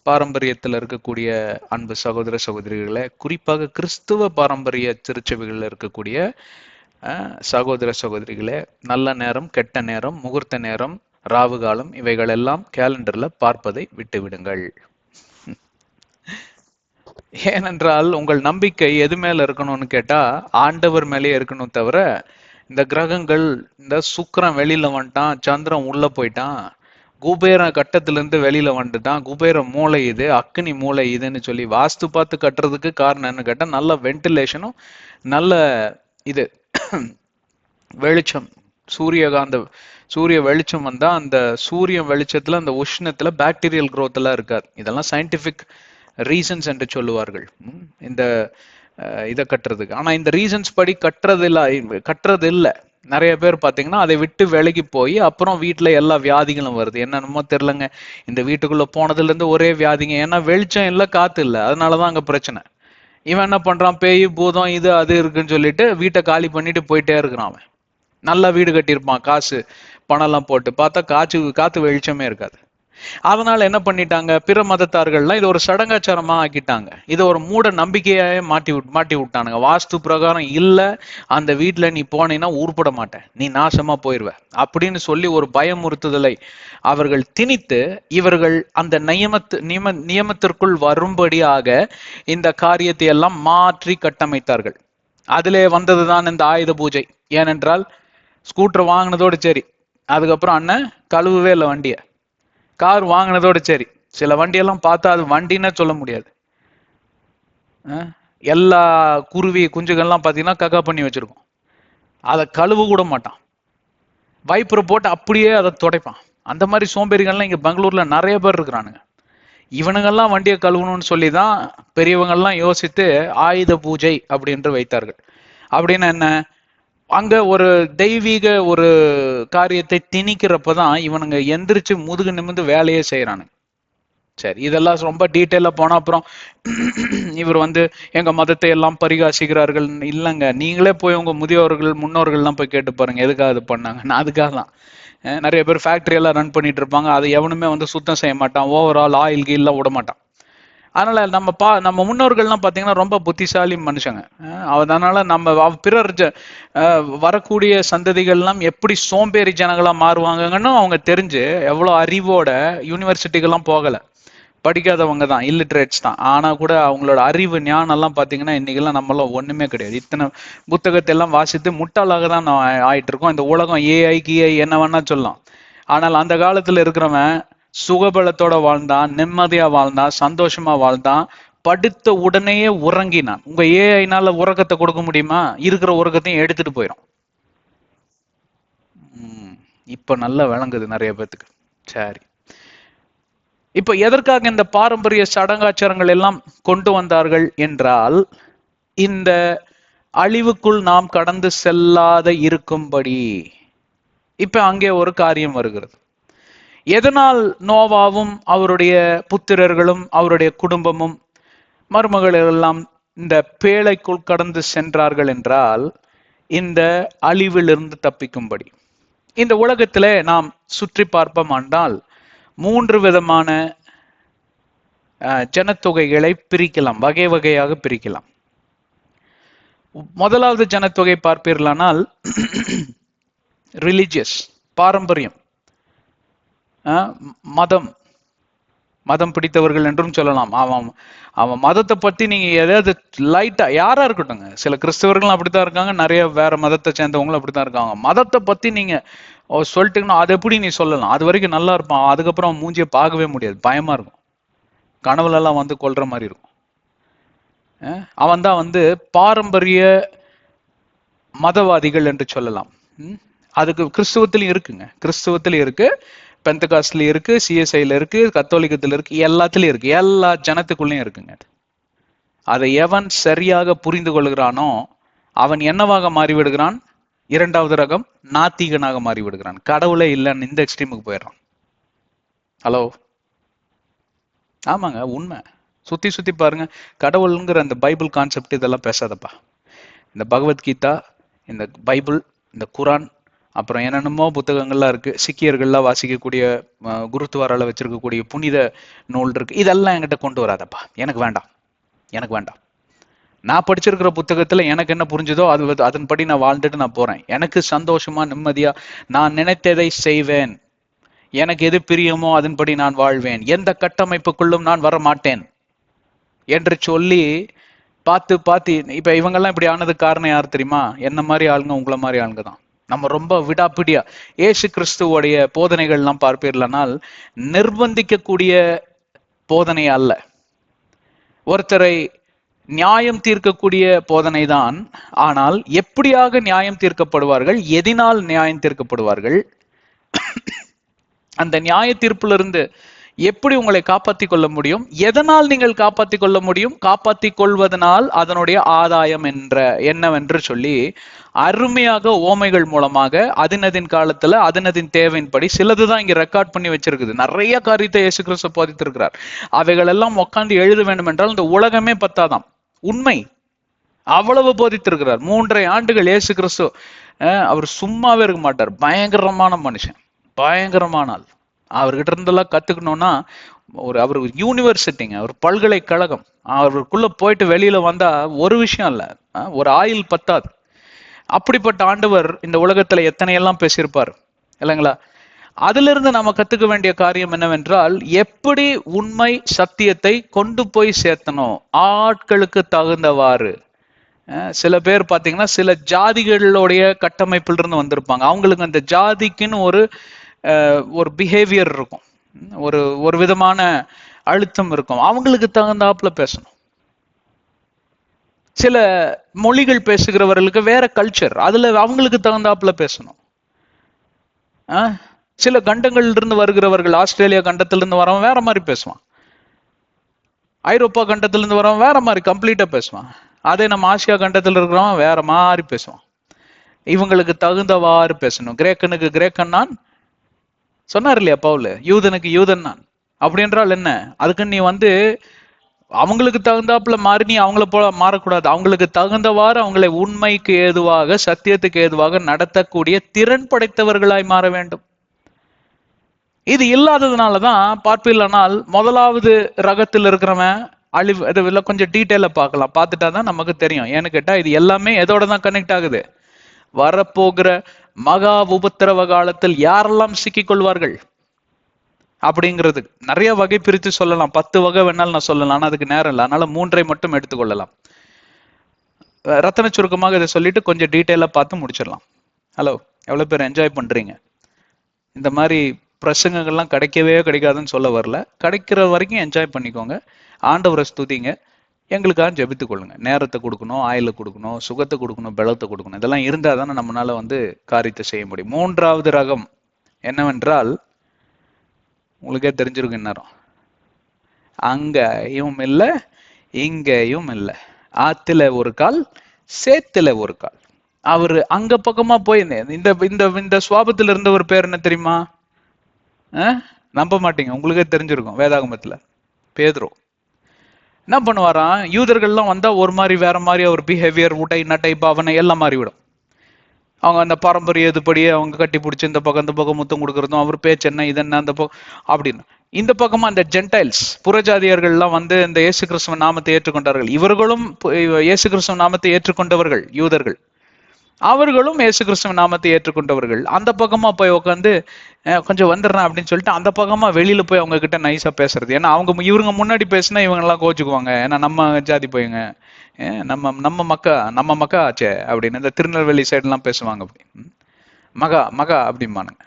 பாரம்பரியத்தில் இருக்கக்கூடிய அன்பு சகோதர சகோதரிகளை, குறிப்பாக கிறிஸ்துவ பாரம்பரிய திருச்சபைகளில் இருக்கக்கூடிய சகோதர சகோதரிகளே, நல்ல நேரம், கெட்ட நேரம், முகூர்த்த நேரம், ராவு காலம், இவைகள் எல்லாம் கேலண்டர்ல பார்ப்பதை விட்டுவிடுங்கள். ஏனென்றால் உங்கள் நம்பிக்கை எது மேல இருக்கணும்னு கேட்டா ஆண்டவர் மேலே இருக்கணும் தவிர, இந்த கிரகங்கள், இந்த சுக்கிரன் வெளியில வந்துட்டான், சந்திரன் உள்ள போயிட்டான், குபேர கட்டத்திலிருந்து வெளியில வந்துட்டான், குபேர மூளை இது, அக்னி மூளை இதுன்னு சொல்லி வாஸ்து பார்த்து கட்டுறதுக்கு காரணம் என்ன கேட்டா நல்ல வென்டிலேஷனும் நல்ல இது வெளிச்சம், சூரிய வெளிச்சம் வந்தா அந்த சூரிய வெளிச்சத்துல அந்த உஷ்ணத்துல பாக்டீரியல் growth எல்லாம் இருக்காது. இதெல்லாம் சயின்டிபிக் ரீசன்ஸ் என்று சொல்லுவார்கள் இந்த இதை கட்டுறதுக்கு. ஆனா இந்த ரீசன்ஸ் படி கட்டுறது இல்லை. நிறைய பேர் பாத்தீங்கன்னா அதை விட்டு விலகி போய் அப்புறம் வீட்டுல எல்லா வியாதிகளும் வருது. என்னென்னமோ தெரியலங்க, இந்த வீட்டுக்குள்ள போனதுல இருந்து ஒரே வியாதிங்க. ஏன்னா வெளிச்சம் இல்லை, காத்து இல்லை, அதனாலதான் அங்க பிரச்சனை. இவன் என்ன பண்றான், பேய் பூதம் இது அது இருக்குன்னு சொல்லிட்டு வீட்டை காலி பண்ணிட்டு போயிட்டே இருக்கிறான். அவன் நல்லா வீடு கட்டியிருப்பான், காசு பணம் எல்லாம் போட்டு, பார்த்தா காத்து வெளிச்சமே இருக்காது. அதனால என்ன பண்ணிட்டாங்க, பிற மதத்தார்கள்லாம் இது ஒரு சடங்காச்சாரமா ஆக்கிட்டாங்க. இது ஒரு மூட நம்பிக்கையாவே மாட்டி விட்டானுங்க. வாஸ்து பிரகாரம் இல்ல, அந்த வீட்டுல நீ போனீன்னா உருப்பட மாட்டேன், நீ நாசமா போயிருவ அப்படின்னு சொல்லி ஒரு பயமுறுத்துதலை அவர்கள் திணித்து, இவர்கள் அந்த நியமத்திற்குள் வரும்படியாக இந்த காரியத்தை எல்லாம் மாற்றி கட்டமைத்தார்கள். அதிலே வந்ததுதான் இந்த ஆயுத பூஜை. ஏனென்றால் ஸ்கூட்டர் வாங்கினதோடு சரி, அதுக்கப்புறம் அண்ணன் கழுவுவே இல்லை வண்டிய. கார் வாங்கினதோடு சரி, சில வண்டியெல்லாம் பார்த்தா அது வண்டின்னு சொல்ல முடியாது. எல்லா குருவி குஞ்சுகள்லாம் பார்த்தீங்கன்னா கக்கா பண்ணி வச்சிருக்கோம், அதை கழுவு கூட மாட்டான், வைப்பரை போட்டு அப்படியே அதை துடைப்பான். அந்த மாதிரி சோம்பேறிகள்லாம் இங்க பெங்களூர்ல நிறைய பேர் இருக்கிறானுங்க. இவனுங்கெல்லாம் வண்டியை கழுவணும்னு சொல்லி தான் பெரியவங்கள்லாம் யோசித்து ஆயுத பூஜை அப்படின்று வைத்தார்கள். அப்படின்னு என்ன, அங்க ஒரு தெய்வீக ஒரு காரியத்தை திணிக்கிறப்பதான் இவனுங்க எந்திரிச்சு முதுகு நிமிந்து வேலையே செய்யறானுங்க. சரி, இதெல்லாம் ரொம்ப டீட்டெயிலா போனா அப்புறம் இவர் எங்க மதத்தை எல்லாம் பரிகாசிக்கிறார்கள். இல்லைங்க, நீங்களே போய் உங்க முதியோர்கள் முன்னோர்கள்லாம் போய் கேட்டு பாருங்க எதுக்காக இது பண்ணாங்க. நான் அதுக்காக தான். நிறைய பேர் ஃபேக்டரி எல்லாம் ரன் பண்ணிட்டு இருப்பாங்க, அதை எவனுமே சுத்தம் செய்ய மாட்டான், ஓவரால் ஆயில் கீழெல்லாம் விட மாட்டான். அதனால நம்ம முன்னோர்கள்லாம் பார்த்தீங்கன்னா ரொம்ப புத்திசாலி மனுஷங்க. அதனால நம்ம பிறர் வரக்கூடிய சந்ததிகள்லாம் எப்படி சோம்பேறி ஜனங்களா மாறுவாங்கன்னு அவங்க தெரிஞ்சு எவ்வளோ அறிவோட யூனிவர்சிட்டிக்கெல்லாம் போகலை, படிக்காதவங்க தான், இல்லிட்ரேட்ஸ் தான். ஆனா கூட அவங்களோட அறிவு ஞானம் எல்லாம் பார்த்தீங்கன்னா இன்னைக்கெல்லாம் நம்மளாம் ஒண்ணுமே கிடையாது. இத்தனை புத்தகத்தை எல்லாம் வாசித்து முட்டாளாக தான் நம்ம ஆயிட்டு இருக்கோம். இந்த உலகம் ஏஐ கிஐ என்ன வேணா சொல்லலாம். ஆனால் அந்த காலத்துல இருக்கிறவன் சுகபலத்தோட வாழ்ந்தான், நிம்மதியா வாழ்ந்தான், சந்தோஷமா வாழ்ந்தான், படுத்த உடனேயே உறங்கினான். உங்க ஏஐனால உறக்கத்தை கொடுக்க முடியுமா? இருக்கிற உறக்கத்தையும் எடுத்துட்டு போயிடும். இப்ப நல்லா விளங்குது நிறைய பேத்துக்கு. சரி, இப்ப எதற்காக இந்த பாரம்பரிய சடங்காச்சாரங்கள் எல்லாம் கொண்டு வந்தார்கள் என்றால், இந்த அழிவுக்குள் நாம் கடந்து செல்லாத இருக்கும்படி. இப்ப அங்கே ஒரு காரியம் வருகிறது. எதனால் நோவாவும் அவருடைய புத்திரர்களும் அவருடைய குடும்பமும் மருமகள் எல்லாம் இந்த பேழைக்குள் கடந்து சென்றார்கள் என்றால், இந்த அழிவிலிருந்து தப்பிக்கும்படி. இந்த உலகத்துல நாம் சுற்றி பார்ப்போமானால் 3 விதமான ஜனத்தொகைகளை பிரிக்கலாம், வகை வகையாக பிரிக்கலாம். முதலாவது ஜனத்தொகை பார்ப்பீர்களானால் ரிலிஜியஸ், பாரம்பரியம், மதம் மதம் பிடித்தவர்கள் என்றும் சொல்லலாம். அவன் மதத்தை பத்தி நீங்க எதாவது லைட்டா, யாரா இருக்கட்டும், சில கிறிஸ்தவர்களும் அப்படித்தான் இருக்காங்க, நிறைய வேற மதத்தை சேர்ந்தவங்களும் அப்படித்தான் இருக்காங்க. மதத்தை பத்தி நீங்க சொல்லிட்டீங்கன்னா அது எப்படி நீ சொல்லலாம்? அது வரைக்கும் நல்லா இருப்பான், அதுக்கப்புறம் மூஞ்சியை பார்க்கவே முடியாது, பயமா இருக்கும், கனவுல எல்லாம் வந்து கொல்ற மாதிரி இருக்கும். அவன் தான் வந்து பாரம்பரிய மதவாதிகள் என்று சொல்லலாம். அதுக்கு கிறிஸ்துவத்திலும் இருக்குங்க, கிறிஸ்துவத்திலும் இருக்கு, பெந்தகாஸ்ட்ல இருக்கு, சிஎஸ்ஐல இருக்கு, கத்தோலிக்கத்துல இருக்கு, எல்லாத்துலயும் இருக்கு, எல்லா ஜனத்துக்குள்ளயும் இருக்குங்க. அதை எவன் சரியாக புரிந்து கொள்கிறானோ அவன் என்னவாக மாறிவிடுகிறான்? இரண்டாவது ரகம் நாத்திகனாக மாறிவிடுகிறான். கடவுளே இல்லைன்னு இந்த எக்ஸ்ட்ரீமுக்கு போயிடுறான். ஹலோ, ஆமாங்க, உண்மை. சுத்தி சுத்தி பாருங்க, கடவுளுங்கிற அந்த பைபிள் கான்செப்ட் இதெல்லாம் பேசாதப்பா. இந்த பகவத்கீதா, இந்த பைபிள், இந்த குரான், அப்புறம் என்னென்னமோ புத்தகங்கள்லாம் இருக்கு, சீக்கியர்கள்லாம் வாசிக்கக்கூடிய குருத்துவாரால வச்சிருக்கக்கூடிய புனித நூல் இருக்கு, இதெல்லாம் என்கிட்ட கொண்டு வராதப்பா, எனக்கு வேண்டாம், எனக்கு வேண்டாம். நான் படிச்சிருக்கிற புத்தகத்துல எனக்கு என்ன புரிஞ்சதோ அதன்படி நான் வாழ்ந்துட்டு நான் போறேன். எனக்கு சந்தோஷமா நிம்மதியா நான் நினைத்ததை செய்வேன், எனக்கு எது பிரியமோ அதன்படி நான் வாழ்வேன், எந்த கட்டமைப்புக்குள்ளும் நான் வர மாட்டேன் என்று சொல்லி பார்த்து பார்த்து இப்ப இவங்கெல்லாம் இப்படி ஆனதுக்கு காரணம் யார் தெரியுமா? என்ன மாதிரி ஆளுங்க, உங்களை மாதிரி ஆளுங்க தான். நம்ம ரொம்ப விடாப்பிடியா ஏசு கிறிஸ்துவோடைய போதனைகள்லாம் பார்ப்பீர்களானால் நிர்பந்திக்கக்கூடிய போதனை அல்ல, ஒருத்தரை நியாயம் தீர்க்கக்கூடிய போதனை தான். ஆனால் எப்படியாக நியாயம் தீர்க்கப்படுவார்கள், எதினால் நியாயம் தீர்க்கப்படுவார்கள், அந்த நியாய தீர்ப்பிலிருந்து எப்படி உங்களை காப்பாற்றிக் கொள்ள முடியும், எதனால் நீங்கள் காப்பாற்றிக் கொள்ள முடியும், காப்பாற்றிக் கொள்வதனால் அதனுடைய ஆதாயம் என்னவென்று சொல்லி அருமையாக ஓமைகள் மூலமாக அதினதின் காலத்துல அதினதின் தேவையின்படி சிலதுதான் இங்க ரெக்கார்ட் பண்ணி வச்சிருக்குது. நிறைய காரியத்தை இயேசு கிறிஸ்து போதித்திருக்கிறார். அவைகள் எல்லாம் உட்காந்து எழுத வேண்டும் என்றால் இந்த உலகமே பத்தாதாம். உண்மை அவ்வளவு போதித்திருக்கிறார். 3.5 ஆண்டுகள் இயேசு கிறிஸ்து அவர் சும்மாவே இருக்க மாட்டார். பயங்கரமான மனுஷன், பயங்கரமான ஆள். அவர்கிட்ட இருந்தெல்லாம் கத்துக்கணும்னா அவர் யூனிவர்சிட்டிங்க, அவர் பல்கலைக்கழகம். அவருக்குள்ள போயிட்டு வெளியில வந்தா ஒரு விஷயம் இல்ல, ஒரு ஆயில் பத்தாது. அப்படிப்பட்ட ஆண்டவர் இந்த உலகத்துல எத்தனையெல்லாம் பேசியிருப்பார் இல்லைங்களா? அதுல இருந்து நாம கத்துக்க வேண்டிய காரியம் என்னவென்றால், எப்படி உண்மை சத்தியத்தை கொண்டு போய் சேர்த்தணும் ஆட்களுக்கு தகுந்தவாறு. சில பேர் பாத்தீங்கன்னா சில ஜாதிகளுடைய கட்டமைப்பில் இருந்து வந்திருப்பாங்க. அவங்களுக்கு அந்த ஜாதிக்குன்னு ஒரு பிஹேவியர் இருக்கும், ஒரு விதமான அழுத்தம் இருக்கும். அவங்களுக்கு தகுந்தாப்புல பேசணும். சில மொழிகள் பேசுகிறவர்களுக்கு வேற கல்ச்சர், அதுல அவங்களுக்கு தகுந்தாப்புல பேசணும். சில கண்டங்கள்ல இருந்து வருகிறவர்கள், ஆஸ்திரேலியா கண்டத்திலிருந்து வரவன் வேற மாதிரி பேசுவான், ஐரோப்பா கண்டத்திலிருந்து வரவன் வேற மாதிரி கம்ப்ளீட்டா பேசுவான், அதே நம்ம ஆசியா கண்டத்தில் இருக்கிறவன் வேற மாதிரி பேசுவான். இவங்களுக்கு தகுந்தவாறு பேசணும். கிரேக்கனுக்கு கிரேக்கன் நான் சொன்னார் இல்லையா பவுல், யூதனுக்கு யூதன் நான். அப்படி என்றால் என்ன? அதுக்கு நீ அவங்களுக்கு தகுந்தாப்புல மாறி நீ அவங்கள போல மாறக்கூடாது. அவங்களுக்கு தகுந்தவாறு அவங்களை உண்மைக்கு ஏதுவாக சத்தியத்துக்கு ஏதுவாக நடத்தக்கூடிய திறன் படைத்தவர்களாய் மாற வேண்டும். இது இல்லாததுனாலதான் பார்ப்பீர்களானால் முதலாவது ரகத்தில் இருக்கிறவன் அழிவு. இதுல கொஞ்சம் டீட்டெயில பார்க்கலாம், பார்த்துட்டாதான் நமக்கு தெரியும். ஏன்னு கேட்டா இது எல்லாமே எதோட தான் கனெக்ட் ஆகுது? வரப்போகிற மகா உபத்திரவ காலத்தில் யாரெல்லாம் சிக்கிக் கொள்வார்கள் அப்படிங்கிறது நிறைய வகை பிரித்து சொல்லலாம். 10 வகை வேணாலும் நான் சொல்லலாம், ஆனா அதுக்கு நேரம் இல்லை. அதனால 3 மட்டும் எடுத்துக்கொள்ளலாம். ரத்தன சுருக்கமாக இதை சொல்லிட்டு கொஞ்சம் டீட்டெயிலா பார்த்து முடிச்சிடலாம். ஹலோ, எவ்வளவு பேர் என்ஜாய் பண்றீங்க? இந்த மாதிரி பிரசங்கங்கள்லாம் கிடைக்கவே கிடைக்காதுன்னு சொல்ல வரல, கிடைக்கிற வரைக்கும் என்ஜாய் பண்ணிக்கோங்க. ஆண்டவரை ஸ்துதிங்க, எங்களுக்காக ஜெபித்துக் கொள்ளுங்க. நேரத்தை கொடுக்கணும், ஆயில கொடுக்கணும், சுகத்தை கொடுக்கணும், பலத்தை கொடுக்கணும். இதெல்லாம் இருந்தா தானே நம்மளால காரியத்தை செய்ய முடியும். 3வது ரகம் என்னவென்றால், உங்களுக்கே தெரிஞ்சிருக்கும் இந்நேரம், அங்கேயும் இல்லை இங்கேயும் இல்லை, ஆத்துல ஒரு கால் சேத்துல ஒரு கால். அவரு அங்க பக்கமா போய் இந்த சுவாபத்துல இருந்த ஒரு பேர் என்ன தெரியுமா? நம்ப மாட்டீங்க, உங்களுக்கே தெரிஞ்சிருக்கும். வேதாகமத்துல பேதுரு என்ன பண்ணுவாராம், யூதர்கள்லாம் வந்தா ஒரு மாதிரி வேற மாதிரி அவர் பிஹேவியர், உடை, நடை, பாவனை எல்லாம் மாறிவிடும். அவங்க அந்த பாரம்பரிய இதுபடியே அவங்க கட்டி பிடிச்சி இந்த பக்கம் முத்தம் கொடுக்கறதும், அவர் பேச்சு என்ன இதென்ன அந்த பக்கம் அப்படின்னு. இந்த பக்கமா அந்த ஜென்டைல்ஸ் புறஜாதியர்கள் எல்லாம் வந்து இந்த இயேசு கிறிஸ்துவ நாமத்தை ஏற்றுக்கொண்டார்கள். இவர்களும் இயேசு கிறிஸ்துவ நாமத்தை ஏற்றுக்கொண்டவர்கள் யூதர்கள், அவர்களும் இயேசு கிறிஸ்துவ நாமத்தை ஏற்றுக்கொண்டவர்கள். அந்த பக்கமா போய் உட்காந்து கொஞ்சம் வந்துடுறேன் அப்படின்னு சொல்லிட்டு அந்த பக்கமா வெளியில போய் அவங்க கிட்ட நைஸா பேசுறது. ஏன்னா அவங்க இவங்க முன்னாடி பேசினா இவங்க எல்லாம் கோச்சுக்குவாங்க, ஏன்னா நம்ம ஜாதி போயுங்க, நம்ம நம்ம மக்கா ஆச்சே அப்படின்னு இந்த திருநெல்வேலி சைடு எல்லாம் பேசுவாங்க. அப்படி மகா மகா அப்படிம்பானுங்க.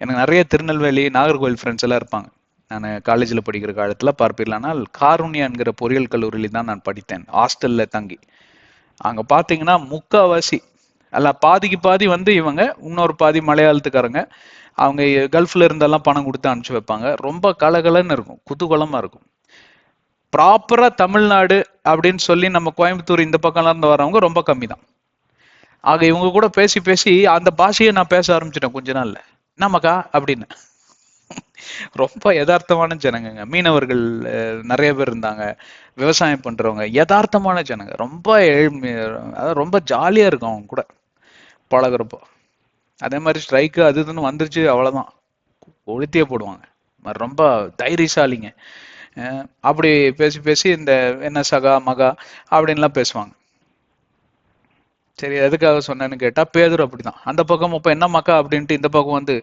எனக்கு நிறைய திருநெல்வேலி நாகர்கோவில் ஃப்ரெண்ட்ஸ் எல்லாம் இருப்பாங்க. நான் காலேஜில் படிக்கிற காலத்தில் பார்ப்பீர்களானால் காருண்யா என்கிற பொறியியல் கல்லூரியில் தான் நான் படித்தேன், ஹாஸ்டல்ல தங்கி. அங்க பாத்தீங்கன்னா முக்காவாசி அல்ல பாதிக்கு பாதி வந்து இவங்க, இன்னொரு பாதி மலையாளத்துக்காரங்க. அவங்க கல்ஃப்ல இருந்தெல்லாம் பணம் கொடுத்து அனுப்பிச்சு வைப்பாங்க. ரொம்ப கலகலன்னு இருக்கும், குதூகலமா இருக்கும். ப்ராப்பரா தமிழ்நாடு அப்படின்னு சொல்லி நம்ம கோயம்புத்தூர் இந்த பக்கம்லாம் இருந்து வரவங்க ரொம்ப கம்மி தான். ஆக இவங்க கூட பேசி பேசி அந்த பாஷையை நான் பேச ஆரம்பிச்சிட்டேன் கொஞ்ச நாள்ல. நமக்கா அப்படின்னு. ரொம்ப யதார்த்தமான ஜனங்க. மீனவர்கள் நிறைய பேர் இருந்தாங்க, விவசாயம் பண்றவங்க, யதார்த்தமான ஜனங்க, ரொம்ப அதாவது ரொம்ப ஜாலியா இருக்கும் அவங்க கூட பழகுறப்போ. அதே மாதிரி ஸ்ட்ரைக்கு அது இதுன்னு வந்துருச்சு, அவ்வளவுதான், ஒழுத்தியே போடுவாங்க. ரொம்ப தைரியசாலிங்க. அப்படி பேசி பேசி இந்த என்ன சகா மகா அப்படின்லாம் பேசுவாங்க. சரி, எதுக்காக சொன்னேன்னு கேட்டா, பேதுரு அப்படிதான். அந்த பக்கம் இப்ப என்ன மக்கா அப்படின்ட்டு இந்த பக்கம் வந்து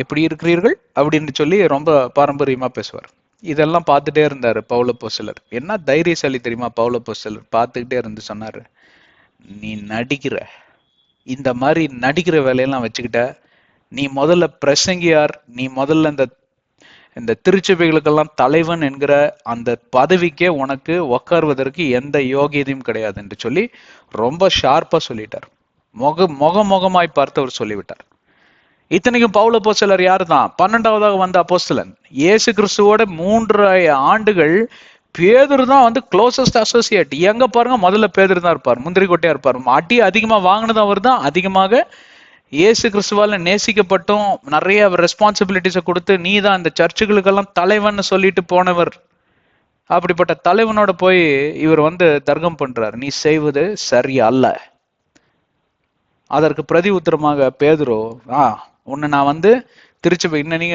எப்படி இருக்கிறீர்கள் அப்படின்னு சொல்லி ரொம்ப பாரம்பரியமா பேசுவார். இதெல்லாம் பார்த்துட்டே இருந்தாரு பவுலப்போஸ்தலர். என்ன தைரியசாலி தெரியுமா பவுலப்போஸ்தலர்? பார்த்துக்கிட்டே இருந்து சொன்னாரு, நீ நடிக்கிற, இந்த மாதிரி நடிக்கிற வேலையெல்லாம் வச்சுக்கிட்ட, நீ முதல்ல பிரசங்கியார், நீ முதல்ல இந்த திருச்சபைகளுக்கெல்லாம் தலைவன் என்கிற அந்த பதவிக்கே உனக்கு உட்காருவதற்கு எந்த யோகியதையும் கிடையாது என்று சொல்லி ரொம்ப ஷார்ப்பா சொல்லிட்டார். முகமாய் பார்த்து அவர் சொல்லிவிட்டார். இத்தனைக்கும் பவுல் அப்போஸ்தலர் யாரு தான்? 12வதாக வந்த அப்போஸ்தலன். இயேசு கிறிஸ்துவோட 3 ஆண்டுகள் பேதுரு தான் வந்து க்ளோசஸ்ட் அசோசியேட். எங்க பாருங்க, முதல்ல பேதுரு தான் இருப்பார், முந்திரி கொட்டையா இருப்பார். அடி அதிகமா வாங்கினது அவர் தான். அதிகமாக இயேசு கிறிஸ்துவால நேசிக்கப்பட்டும் நிறைய ரெஸ்பான்சிபிலிட்டிஸை கொடுத்து, நீ தான் இந்த சர்ச்சுகளுக்கெல்லாம் தலைவன் சொல்லிட்டு போனவர். அப்படிப்பட்ட தலைவனோட போய் இவர் வந்து தர்க்கம் பண்றார், நீ செய்வது சரியல்ல. அதற்கு பிரதி உத்தரமாக பேதுரு, உன்னை நான் வந்து திருச்சபை நீங்க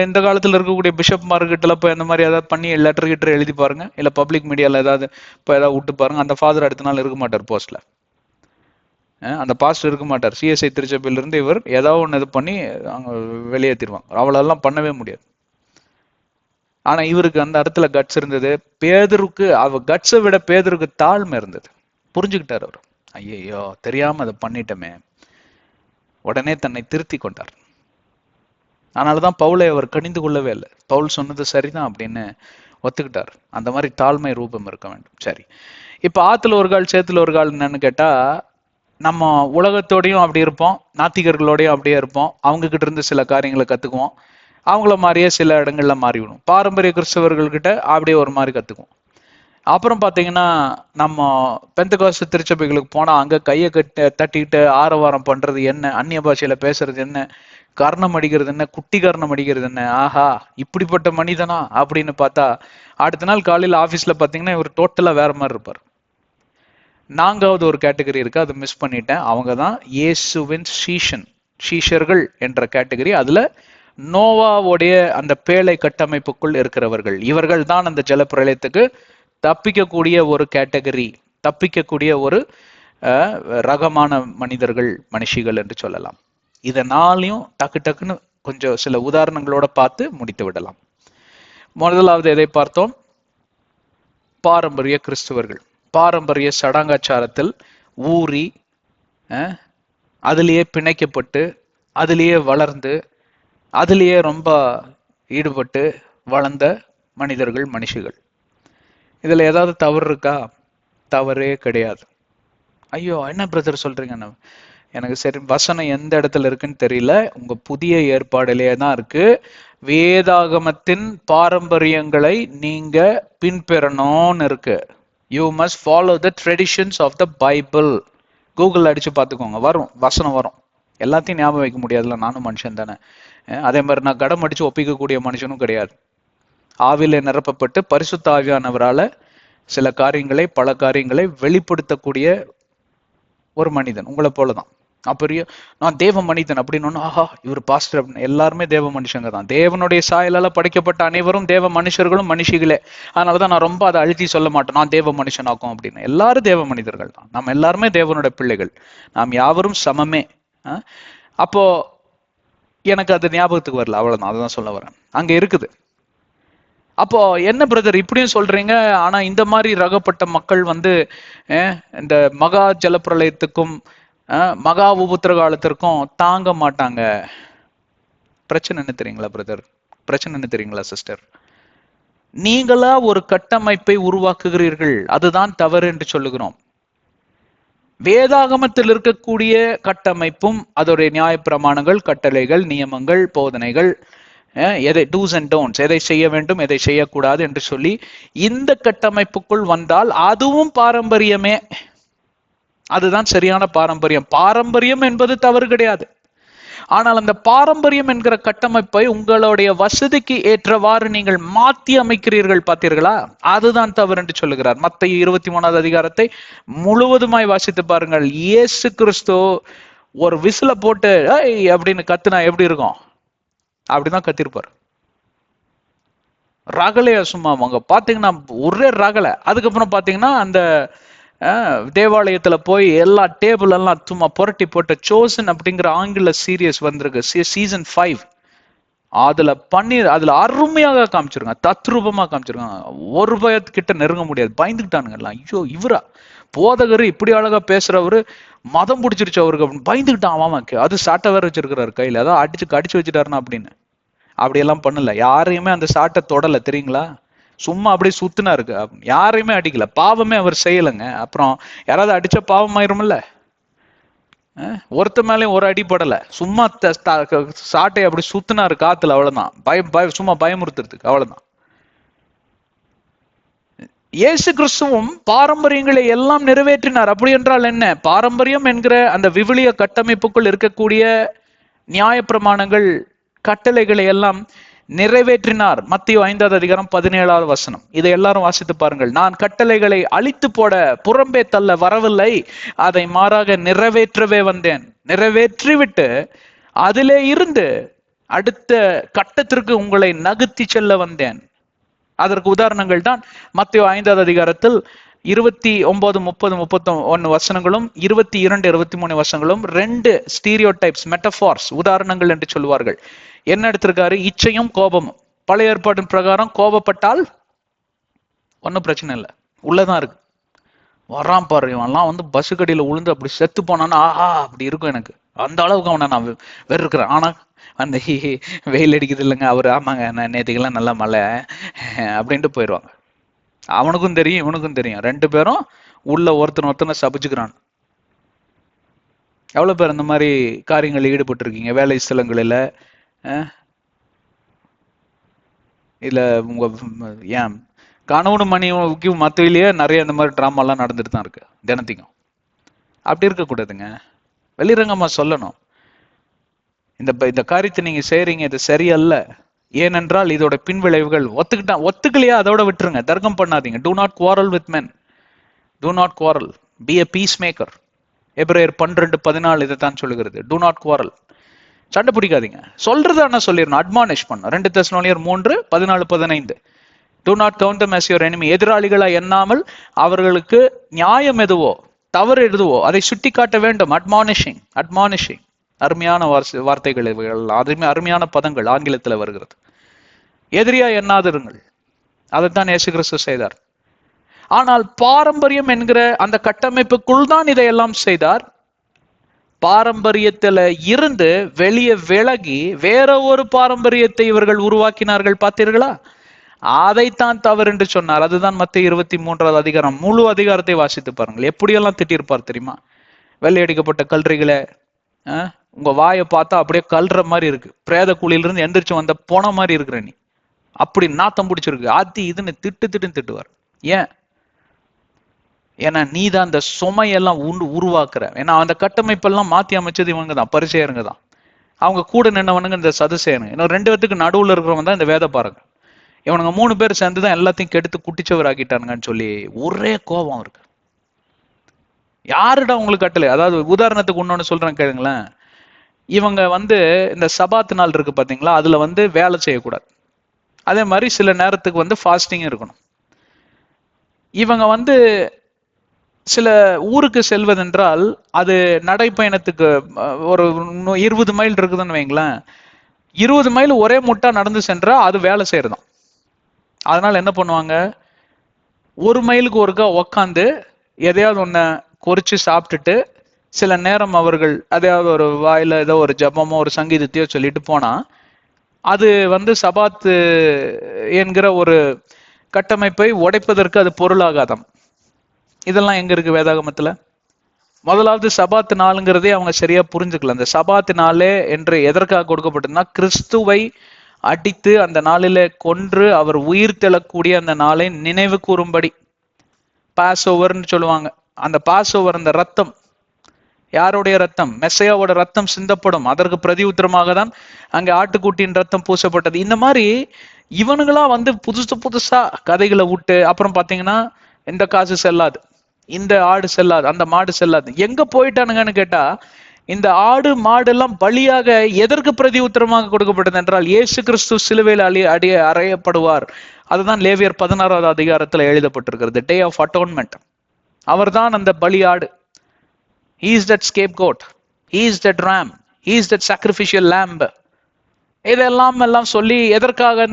இந்த காலத்துல இருக்கக்கூடிய பிஷப் மார்க்கிட்ட போய் அந்த மாதிரி ஏதாவது பண்ணி லெட்டர் கிட்டர் எழுதி பாருங்க, இல்ல பப்ளிக் மீடியால ஏதாவது இப்போ ஏதாவது விட்டு பாருங்க. அந்த ஃபாதர் அடுத்த நாள் இருக்க மாட்டார் போஸ்ட்ல, அந்த பாஸ்டர் இருக்க மாட்டார். சிஎஸ்ஐ திருச்சபையில இருந்து இவர் ஏதாவது ஒன்று இது பண்ணி அங்க வெளியேற்றிடுவாங்க. அவளெல்லாம் பண்ணவே முடியாது. ஆனா இவருக்கு அந்த இடத்துல கட்ஸ் இருந்தது. பேதருக்கு கட்ஸை விட பேதருக்கு தாழ்மை இருந்தது. புரிஞ்சுக்கிட்டார் அவர், ஐயோ தெரியாம அதை பண்ணிட்டோமே. உடனே தன்னை திருத்தி கொண்டார். அதனாலதான் பவுலை அவர் கணிந்து கொள்ளவே இல்லை. பவுல் சொன்னது சரிதான் அப்படின்னு ஒத்துக்கிட்டார். அந்த மாதிரி தாழ்மை ரூபம் இருக்க வேண்டும். சரி, இப்ப ஆத்துல ஒரு கால் சேத்துல ஒரு கால் என்னன்னு கேட்டா, நம்ம உலகத்தோடையும் அப்படி இருப்போம், நாத்திகர்களோடையும் அப்படியே இருப்போம். அவங்க கிட்ட இருந்து சில காரியங்களை கத்துக்குவோம், அவங்கள மாதிரியே சில இடங்கள்ல மாறிவிடும். பாரம்பரிய கிறிஸ்தவர்கள்கிட்ட அப்படியே ஒரு மாதிரி கத்துக்குவோம். அப்புறம் பாத்தீங்கன்னா நம்ம பெந்தகோஸ்து திருச்சபைகளுக்கு போனா அங்க கையை தட்டிக்கிட்டு ஆரவாரம் பண்றது என்ன, அந்நிய பாஷையில பேசுறது என்ன, கர்ணம் அடிக்கிறது என்ன, குட்டி கர்ணம் அடிக்கிறது என்ன, ஆஹா இப்படிப்பட்ட மனிதனா அப்படின்னு பார்த்தா, அடுத்த நாள் காலையில ஆபீஸ்ல பாத்தீங்கன்னா இவர் டோட்டலா வேற மாதிரி இருப்பார். 4வது ஒரு கேட்டகரி இருக்கு, அதை மிஸ் பண்ணிட்டேன். அவங்க தான் இயேசுவின் சீஷர்கள் என்ற கேட்டகரி. அதுல நோவாவுடைய அந்த பேழை கட்டமைப்புக்குள் இருக்கிறவர்கள், இவர்கள் தான் அந்த ஜலப்பிரளயத்துக்கு தப்பிக்கக்கூடிய ஒரு கேட்டகரி, தப்பிக்கக்கூடிய ஒரு ரகமான மனிதர்கள், மனுஷிகள் என்று சொல்லலாம். இதனாலையும் டக்கு டக்குன்னு கொஞ்சம் சில உதாரணங்களோட பார்த்து முடித்து விடலாம். முதலாவது எதை பார்த்தோம்? பாரம்பரிய கிறிஸ்துவர்கள். பாரம்பரிய சடங்காச்சாரத்தில் ஊறி அதிலேயே பிணைக்கப்பட்டு அதிலேயே வளர்ந்து அதிலேயே ரொம்ப ஈடுபட்டு வளர்ந்த மனிதர்கள், மனுஷிகள். இதுல ஏதாவது தவறு இருக்கா? தவறே கிடையாது. ஐயோ என்ன பிரதர் சொல்றீங்க? எனக்கு சரி வசனம் எந்த இடத்துல இருக்குன்னு தெரியல. உங்க புதிய ஏற்பாடிலேயே தான் இருக்கு. வேதாகமத்தின் பாரம்பரியங்களை நீங்க பின்பற்றணும்னு இருக்கு. You must follow the traditions of the Bible. Google அடிச்சு பார்த்துக்கோங்க, வரும், வசனம் வரும். எல்லாத்தையும் ஞாபகம் வைக்க முடியாதுல்ல, நானும் மனுஷன் தானே. அதே மாதிரி நான் கடம் அடிச்சு ஒப்பிக்கக்கூடிய மனுஷனும் கிடையாது. ஆவில நிரப்பப்பட்டு பரிசுத்த ஆவியானவரால சில காரியங்களை, பல காரியங்களை வெளிப்படுத்தக்கூடிய ஒரு மனிதன், உங்களை போலதான். பெரிய நான் தேவ மனிதன் அப்படின்னு, ஆஹா இவர் பாஸ்டர் அப்படின்னு. எல்லாருமே தேவ மனுஷங்க தான். தேவனுடைய சாயலால படைக்கப்பட்ட அனைவரும் தேவ மனுஷர்களும் மனுஷிகளே. அதனாலதான் நான் ரொம்ப அதை அழுத்தி சொல்ல மாட்டேன் நான் தேவ மனுஷனாக்கும் அப்படின்னு. எல்லாரும் தேவ மனிதர்கள் தான். நம்ம எல்லாருமே தேவனுடைய பிள்ளைகள். நாம் யாவரும் சமமே. அப்போ எனக்கு அது ஞாபகத்துக்கு வரல, அவ்வளவுதான். அதுதான் சொல்ல வரேன். அங்க இருக்குது. அப்போ என்ன பிரதர் இப்படியும் சொல்றீங்க, ஆனா இந்த மாதிரி ரகப்பட்ட மக்கள் இந்த மகா ஜலப்பிரளயத்துக்கும் மகா உபத்திர காலத்திற்கும் தாங்க மாட்டாங்க. பிரச்சனை என்ன தெரியுங்களா பிரதர்? பிரச்சனை என்ன தெரியுங்களா சிஸ்டர்? நீங்களா ஒரு கட்டமைப்பை உருவாக்குகிறீர்கள், அதுதான் தவறு என்று சொல்லுகிறோம். வேதாகமத்தில் இருக்கக்கூடிய கட்டமைப்பும் அதோடைய நியாயப்பிரமாணங்கள், கட்டளைகள், நியமங்கள், போதனைகள், எதை டூஸ் அண்ட் டோன்ட்ஸ், எதை செய்ய வேண்டும் எதை செய்யக்கூடாது என்று சொல்லி இந்த கட்டமைப்புக்குள் வந்தால் அதுவும் பாரம்பரியமே. அதுதான் சரியான பாரம்பரியம். பாரம்பரியம் என்பது தவறு கிடையாது. ஆனால் அந்த பாரம்பரியம் என்கிற கட்டமைப்பை உங்களுடைய வசதிக்கு ஏற்றவாறு நீங்கள் மாற்றி அமைக்கிறீர்கள், பார்த்தீர்களா? அதுதான் தவறு என்று சொல்லுகிறார். மத்தேயு 23வது அதிகாரத்தை முழுவதுமாய் வாசித்து பாருங்கள். இயேசு கிறிஸ்து ஒரு விசில போட்டு அப்படின்னு கத்துனா எப்படி இருக்கும்? அப்படிதான் கத்திருப்பார். ரகலையா சும்மா அவங்க பாத்தீங்கன்னா ஒரே ரகலை. அதுக்கப்புறம் பாத்தீங்கன்னா அந்த தேவாலயத்துல போய் எல்லா டேபிள் எல்லாம் சும்மா புரட்டி போட்டு சோசன் அப்படிங்கிற ஆங்கில சீரியஸ் வந்திருக்கு, சீசன் 5. அதுல அருமையாக காமிச்சிருக்காங்க, தத்ரூபமா காமிச்சிருக்காங்க. ஒரு பயத்துக்கிட்ட நெருங்க முடியாது, பயந்துக்கிட்டானுங்க எல்லாம். ஐயோ இவரா போதகர் இப்படி அழகா பேசுறவரு, மதம் பிடிச்சிருச்சு அவருக்கு அப்படின்னு பயந்துக்கிட்டான் அவன். அது சாட்டை வேற வச்சிருக்கிறாரு கையில, அதான் அடிச்சு வச்சுட்டாருன்னா அப்படின்னு. அப்படியெல்லாம் பண்ணல, யாரையுமே அந்த சாட்டை தொடல தெரியுங்களா? சும்மா அப்படியே சுத்தினா இருக்கு, யாரையுமே அடிக்கல, பாவமே அவர் செய்யலைங்க. அப்புறம் யாராவது அடிச்சா பாவம் ஆயிரும்ல? ஒருத்த மேலேயும் ஒரு அடிப்படலை, சும்மா சாட்டை அப்படி சுத்தினாரு காத்துல, அவ்வளவுதான். சும்மா பயமுறுத்துறதுக்கு, அவ்வளவுதான். இயேசு கிறிஸ்துவும் பாரம்பரியங்களை எல்லாம் நிறைவேற்றினார். அப்படி என்றால் என்ன? பாரம்பரியம் என்கிற அந்த விவிலிய கட்டமைப்புக்குள் இருக்கக்கூடிய நியாயப்பிரமாணங்கள், கட்டளைகளை எல்லாம் நிறைவேற்றினார். மத்தேயு 5வது அதிகாரம் 17வது வசனம். இதை எல்லாரும் வாசித்து பாருங்கள். நான் கட்டளைகளை அழித்து போட புறம்பே தள்ள வரவில்லை, அதை மாறாக நிறைவேற்றவே வந்தேன். நிறைவேற்றிவிட்டு அதிலே இருந்து அடுத்த கட்டத்திற்கு உங்களை நகர்த்தி செல்ல வந்தேன். அதற்கு உதாரணங்கள் தான் மத்தேயு 5வது அதிகாரத்தில் 29, 30, 31 வசனங்களும் 22, 23 வசனங்களும் 2 ஸ்டீரியோ டைப்ஸ், மெட்டபார்ஸ், உதாரணங்கள் என்று சொல்வார்கள். என்ன எடுத்திருக்காரு? இச்சையும் கோபமும். பழைய ஏற்பாட்டின் பிரகாரம் கோபப்பட்டால் ஒன்னும் பிரச்சனை இல்லை, உள்ளதான் இருக்கு. வரான் பாரு இவன்லாம் பஸ் கடியில உளுந்து அப்படி செத்து போனான்னா ஆஹா அப்படி இருக்கும் எனக்கு. அந்த அளவுக்கு அவனை நான் வெறுக்கிறேன். ஆனா அந்த வெயில் அடிக்குது இல்லைங்க, அவரு ஆமாங்க நான் நேற்றுக்கெல்லாம் நல்லா மழை அப்படின்ட்டு போயிடுவாங்க. அவனுக்கும் தெரியும் இவனுக்கும் தெரியும், 2 பேரும் உள்ள ஒருத்தனை சபிச்சுக்கிறான். எவ்வளவு பேர் அந்த மாதிரி காரியங்களில் ஈடுபட்டு இருக்கீங்க வேலை ஸ்தலங்களில்? இல்ல உங்க ஏன் கணவனு மனைவிக்கும் மத்தியிலேயே நிறைய இந்த மாதிரி டிராமாலாம் நடந்துட்டு தான் இருக்கு தினத்தையும். அப்படி இருக்கக்கூடாதுங்க, வெளிரங்கமா சொல்லணும். இந்த காரியத்தை நீங்க செய்றீங்க, இது சரியல்ல. ஏனென்றால் இதோட பின்விளைவுகள் ஒத்துக்கலையா அதோட விட்டுருங்க, தர்க்கம் பண்ணாதீங்க. do not quarrel with men, do not quarrel, be a peacemaker. எபிரேயர் 12:14 இதைத்தான் சொல்லுகிறது. do not quarrel, சண்டை பிடிக்காதீங்க. சொல்றது ஆனா சொல்லிடணும், அட்மானிஷ் பண்ணணும். 2 தெசலோனியர் 3:14-15. do not count them as your enemy. எதிராளிகளா எண்ணாமல் அவர்களுக்கு நியாயம் எதுவோ தவறு எதுவோ அதை சுட்டி காட்ட வேண்டும். அட்மானிஷிங் அருமையான வார்த்தைகள், அருமையான பதங்கள் ஆங்கிலத்தில் வருகிறது. எதிரியா எண்ணாதிருங்கள், அதைத்தான் இயேசு கிறிஸ்து செய்தார். ஆனால் பாரம்பரியம் என்கிற அந்த கட்டமைப்புக்குள் தான் இதையெல்லாம் செய்தார். பாரம்பரியத்துல இருந்து வெளியே விலகி வேற ஒரு பாரம்பரியத்தை இவர்கள் உருவாக்கினார்கள், பார்த்தீர்களா? அதைத்தான் தவறு என்று சொன்னார். அதுதான் மத்தேயு 23வது அதிகாரம். முழு அதிகாரத்தை வாசித்து பாருங்கள், எப்படியெல்லாம் திட்டிருப்பார் தெரியுமா? வெள்ளையடிக்கப்பட்ட கல்றிகளை, உங்க வாயை பார்த்தா அப்படியே கல்ற மாதிரி இருக்கு, பிரேத குழியிலிருந்து எந்திரிச்சு வந்த போன மாதிரி இருக்கிற நீ, அப்படி நாத்தம் பிடிச்சிருக்கு, இதுன்னு திட்டுவார். ஏன்னா நீ தான் அந்த சுமையெல்லாம் உருவாக்குற. ஏன்னா அந்த கட்டமைப்பெல்லாம் மாத்தி அமைச்சது இவங்க தான், பரிசேயருங்க தான். அவங்க கூட நின்னவனுங்க இந்த சதுசேயனுங்க. இன்னும் 2 பேத்துக்கு நடுவுல இருக்கிறவங்க தான் இந்த வேத பாருங்க. இவனுங்க 3 பேர் சேர்ந்துதான் எல்லாத்தையும் கெடுத்து குட்டிச்சவர் ஆக்கிட்டானுங்கன்னு சொல்லி ஒரே கோபம் இருக்கு. யாருடா உங்களுக்கு கட்டளை? அதாவது உதாரணத்துக்கு இன்னொன்னு சொல்றேன் கேளுங்களேன். இவங்க இந்த சபாத்து நாள் இருக்கு பாத்தீங்களா, அதுல வேலை செய்யக்கூடாது. அதே மாதிரி சில நேரத்துக்கு ஃபாஸ்டிங் இருக்கணும். இவங்க சில ஊருக்கு செல்வதென்றால் அது நடைப்பயணத்துக்கு ஒரு 20 மைல் இருக்குதுன்னு வைங்களேன். 20 மைல் ஒரே முட்டா நடந்து சென்றா அது வேலை செய்யறதாம். அதனால என்ன பண்ணுவாங்க, 1 மைலுக்கு ஒருக்கா உக்காந்து எதையாவது ஒன்ன குறிச்சு சாப்பிட்டுட்டு சில நேரம் அவர்கள் அதையாவது ஒரு வாயில ஏதோ ஒரு ஜபமோ ஒரு சங்கீதத்தையோ சொல்லிட்டு போனா அது சபாத்து என்கிற ஒரு கட்டமைப்பை உடைப்பதற்கு அது பொருளாகாதம். இதெல்லாம் எங்க இருக்கு வேதாகமத்துல? முதலாவது சபாத்து நாளுங்கிறதே அவங்க சரியா புரிஞ்சுக்கல. அந்த சபாத்து நாளே என்று எதற்காக கொடுக்கப்பட்டதுன்னா, கிறிஸ்துவை அடித்து அந்த நாளிலே கொன்று அவர் உயிர் தெழக்கூடிய அந்த நாளை நினைவு கூறும்படி. பாஸ் ஓவர்னு சொல்லுவாங்க. அந்த பாஸ் ஓவர், அந்த ரத்தம், யாருடைய ரத்தம்? மெஸ்ஸையாவோட ரத்தம் சிந்தப்படும். அதற்கு பிரதி உத்தரமாக தான் அங்க ஆட்டுக்குட்டியின் ரத்தம் பூசப்பட்டது. இந்த மாதிரி இவனுங்களா புதுசு புதுசா கதைகளை விட்டு, அப்புறம் பாத்தீங்கன்னா இந்த காசு செல்லாது, இந்த ஆடு செல்லாது, அந்த மாடு செல்லாது. எங்க போயிட்டானுங்கன்னு கேட்டா, இந்த ஆடு மாடு எல்லாம் பலியாக எதற்கு பிரதி உத்தரமாக கொடுக்கப்பட்டது என்றால், இயேசு கிறிஸ்து சிலுவையில் அறையப்படுவார். அதுதான் லேவியர் 16வது அதிகாரத்துல எழுதப்பட்டிருக்கிறது. டே ஆஃப் அட்டோன்மெண்ட். அவர் தான் அந்த பலி ஆடு. He is that scapegoat. He is that ram. He is that sacrificial lamb. இதெல்லாம் சொல்லி எதற்காக?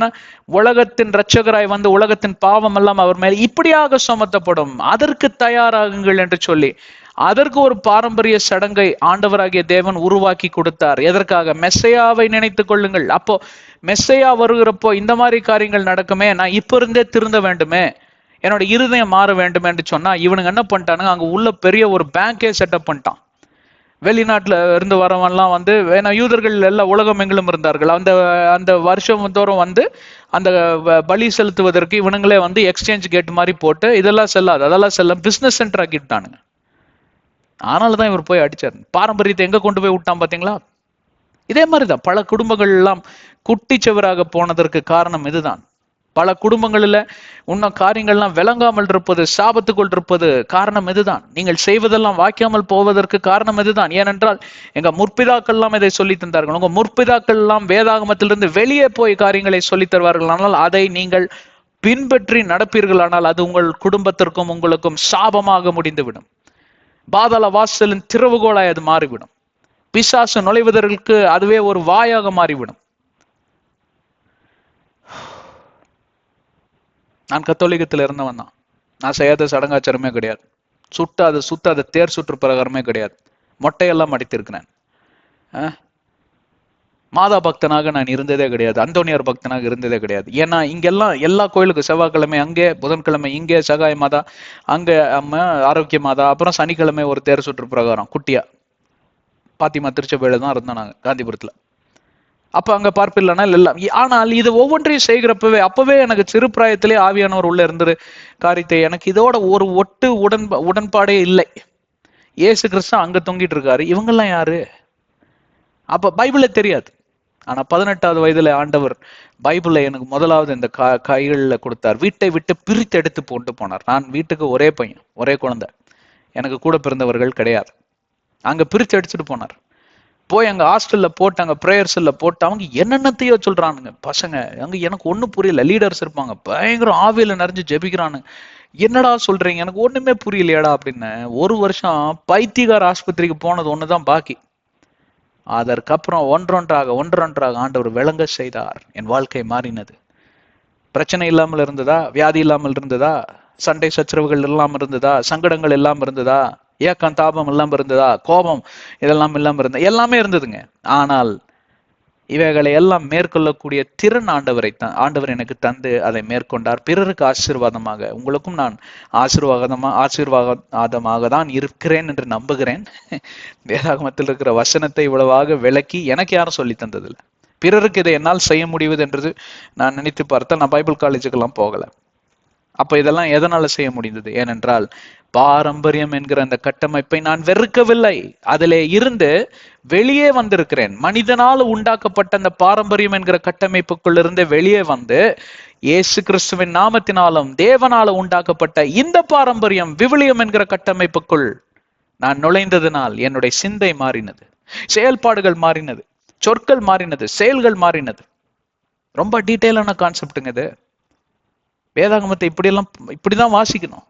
உலகத்தின் இரட்சகராய் உலகத்தின் பாவம் எல்லாம் அவர் மேல் இப்படியாக சுமத்தப்படும், அதற்கு தயாராகுங்கள் என்று சொல்லி அதற்கு ஒரு பாரம்பரிய சடங்கை ஆண்டவராகிய தேவன் உருவாக்கி கொடுத்தார். எதற்காக? மெஸ்ஸையாவை நினைத்துக் கொள்ளுங்கள். அப்போ மெஸ்ஸையா வருகிறப்போ இந்த மாதிரி காரியங்கள் நடக்குமே, நான் இப்ப இருந்தே திருந்த வேண்டுமே, என்னோட இருதயம் மாற வேண்டும் என்று சொன்னா, இவனுங்க என்ன பண்ணிட்டானுங்க, அங்க உள்ள பெரிய ஒரு பேங்கே செட்டப் பண்ணிட்டான். வெளிநாட்டுல இருந்து வரவன்லாம் ஏன்னா யூதர்கள் எல்லாம் உலகம் எங்கிலும் இருந்தார்கள். அந்த அந்த வருஷம் தோறும் அந்த பலி செலுத்துவதற்கு இவனுங்களே எக்ஸ்சேஞ்ச் கேட் மாதிரி போட்டு, இதெல்லாம் செல்லாது அதெல்லாம் செல்ல பிசினஸ் சென்டர் ஆக்கிட்டானுங்க. ஆனால்தான் இவர் போய் அடிச்சார். பாரம்பரியத்தை எங்க கொண்டு போய் விட்டான் பாத்தீங்களா? இதே மாதிரிதான் பல குடும்பங்கள் எல்லாம் குட்டிச்சவராக போனதற்கு காரணம் இதுதான். பல குடும்பங்களில் இன்னும் காரியங்கள்லாம் விளங்காமல் இருப்பது, சாபத்துக்குள் இருப்பது காரணம் இதுதான். நீங்கள் செய்வதெல்லாம் வாய்க்காமல் போவதற்கு காரணம் இதுதான். ஏனென்றால் எங்க முற்பிதாக்கள் எல்லாம் இதை சொல்லி தந்தார்கள். உங்க முற்பிதாக்கள் எல்லாம் வேதாகமத்திலிருந்து வெளியே போய் காரியங்களை சொல்லி தருவார்கள். ஆனால் அதை நீங்கள் பின்பற்றி நடப்பீர்களானால் அது உங்கள் குடும்பத்திற்கும் உங்களுக்கும் சாபமாக முடிந்துவிடும். பாதாள வாசலின் திறவுகோலாய் அது மாறிவிடும். பிசாசு நுழைவதற்கு அதுவே ஒரு வாயாக மாறிவிடும். நான் கத்தோலிக்கத்தில் இருந்தவன் தான். நான் செய்யாத சடங்காச்சாரமே கிடையாது. சுத்தாத தேர் சுற்று பிரகாரமே கிடையாது. மொட்டையெல்லாம் அடித்திருக்கிறேன். மாதா பக்தனாக நான் இருந்ததே கிடையாது. அந்தோனியார் பக்தனாக இருந்ததே கிடையாது. ஏன்னா இங்கெல்லாம் எல்லா கோயிலுக்கும் செவ்வாய்க்கிழமை அங்கே, புதன்கிழமை இங்கே சகாய மாதா, அங்கே அம்மா ஆரோக்கிய மாதா, அப்புறம் சனிக்கிழமை ஒரு தேர் சுற்று பிரகாரம் குட்டியா பாத்திமா திருச்சபையில தான் இருந்தோம் நாங்க, காந்திபுரத்துல. அப்ப அங்க பார்ப்பில்லைன்னா எல்லாம். ஆனால் இது ஒவ்வொன்றையும் செய்கிறப்பவே அப்பவே எனக்கு சிறு பிராயத்திலே ஆவியானவர் உள்ள இருந்த காரியத்தை, எனக்கு இதோட ஒரு உடன்பாடே இல்லை. இயேசு கிறிஸ்து அங்க தொங்கிட்டு இருக்காரு, இவங்கெல்லாம் யாரு? அப்ப பைபிளே தெரியாது. ஆனா 18வது வயதுல ஆண்டவர் பைபிளை எனக்கு முதலாவது இந்த கைகள்ல கொடுத்தார். வீட்டை விட்டு பிரித்து எடுத்து போட்டு போனார். நான் வீட்டுக்கு ஒரே பையன், ஒரே குழந்தை, எனக்கு கூட பிறந்தவர்கள் கிடையாது. அங்க பிரித்து அடிச்சுட்டு போனார். போய் அங்க ஹாஸ்டல்ல போட்டு, அங்க பிரேயர்ஸ்ல போட்டு, அவங்க என்னென்னத்தையோ சொல்றானுங்க பசங்க. அங்க எனக்கு ஒண்ணும் புரியல. லீடர்ஸ் இருப்பாங்க, பயங்கர ஆவியில நிறைஞ்சு ஜெபிக்கிறானுங்க. என்னடா சொல்றீங்க, எனக்கு ஒண்ணுமே புரியலையாடா அப்படின்னு. ஒரு வருஷம் பைத்தியகார ஆஸ்பத்திரிக்கு போனது ஒண்ணுதான் பாக்கி. அதற்கப்புறம் ஒன்றொன்றாக ஆண்டவர் விளங்க செய்தார். என் வாழ்க்கை மாறினது. பிரச்சனை இல்லாமல் இருந்ததா? வியாதி இல்லாமல் இருந்ததா? சண்டை சச்சரவுகள் இல்லாமல் இருந்ததா? சங்கடங்கள் இல்லாமல் இருந்ததா? ஏக்கம் தாபம் இல்லாமல் இருந்ததா? கோபம் இதெல்லாம் இல்லாமல் இருந்தது? எல்லாமே இருந்ததுங்க. ஆனால் இவைகளை எல்லாம் மேற்கொள்ளக்கூடிய திறன் ஆண்டவர் எனக்கு தந்து அதை மேற்கொண்டார். பிறருக்கு ஆசீர்வாதமாக, உங்களுக்கும் நான் ஆசீர்வாதமாக தான் இருக்கிறேன் என்று நம்புகிறேன். வேதாகமத்தில் இருக்கிற வசனத்தை இவ்வளவாக விளக்கி எனக்கு யாரும் சொல்லி தந்ததில்லை. பிறருக்கு இதை என்னால் செய்ய முடிவது என்றது நான் நினைத்து பார்த்தா, நான் பைபிள் காலேஜுக்கெல்லாம் போகல. அப்ப இதெல்லாம் எதனால செய்ய முடிந்தது? ஏனென்றால் பாரம்பரியம் என்கிற அந்த கட்டமைப்பை நான் வெறுக்கவில்லை. அதிலே இருந்து வெளியே வந்திருக்கிறேன். மனிதனால உண்டாக்கப்பட்ட அந்த பாரம்பரியம் என்கிற கட்டமைப்புக்குள்ள இருந்து வெளியே வந்து இயேசு கிறிஸ்துவின் நாமத்தினாலும் தேவனால உண்டாக்கப்பட்ட இந்த பாரம்பரியம் விவிலியம் என்கிற கட்டமைப்புக்குள் நான் நுழைந்ததினால் என்னுடைய சிந்தை மாறினது, செயல்பாடுகள் மாறினது, சொற்கள் மாறினது, செயல்கள் மாறினது. ரொம்ப டீட்டெயிலான கான்செப்டுங்க இது. வேதாகமத்தை இப்படிதான் வாசிக்கணும்.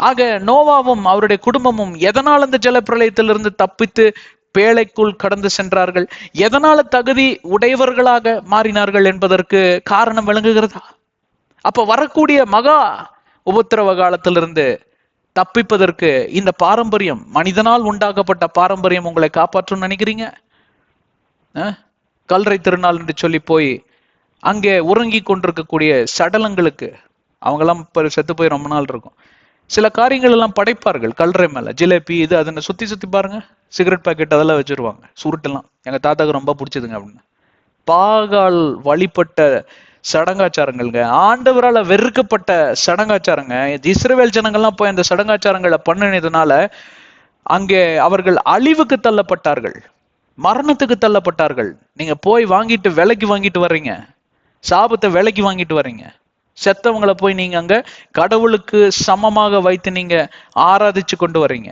ஆக நோவாவும் அவருடைய குடும்பமும் எதனால் அந்த ஜல பிரளயத்திலிருந்து தப்பித்து பேழைக்குள் கடந்து சென்றார்கள், எதனால தகுதி உடையவர்களாக மாறினார்கள் என்பதற்கு காரணம் விளங்குகிறதா? அப்ப வரக்கூடிய மகா உபத்திரவ காலத்திலிருந்து தப்பிப்பதற்கு இந்த பாரம்பரியம், மனிதனால் உண்டாக்கப்பட்ட பாரம்பரியம் உங்களை காப்பாற்றும் நினைக்கிறீங்க? கல்றை திருநாள் என்று சொல்லி போய் அங்கே உறங்கி கொண்டிருக்கக்கூடிய சடலங்களுக்கு, அவங்கெல்லாம் செத்து போய் ரொம்ப நாள் இருக்கும், சில காரியங்கள் எல்லாம் படைப்பார்கள் கல்றை மேல. ஜிலேபி இது அதுன்னு சுத்தி சுத்தி பாருங்க, சிகரெட் பாக்கெட் அதெல்லாம் வச்சிருவாங்க, சுருட்டெல்லாம். எங்க தாத்தாக்கு ரொம்ப பிடிச்சதுங்க அப்படின்னு. பாகால் வழிபட்ட சடங்காச்சாரங்கள்ங்க, ஆண்டவரால வெறுக்கப்பட்ட சடங்காச்சாரங்க. இஸ்ரவேல் ஜனங்கள்லாம் போய் அந்த சடங்காச்சாரங்களை பண்ணினதுனால அங்கே அவர்கள் அழிவுக்கு தள்ளப்பட்டார்கள், மரணத்துக்கு தள்ளப்பட்டார்கள். நீங்க போய் வாங்கிட்டு விலைக்கு வாங்கிட்டு வர்றீங்க, சாபத்தை விலைக்கு வாங்கிட்டு வர்றீங்க. செத்தவங்களை போய் நீங்க அங்க கடவுளுக்கு சமமாக வைத்து நீங்க ஆராதிச்சு கொண்டு வர்றீங்க.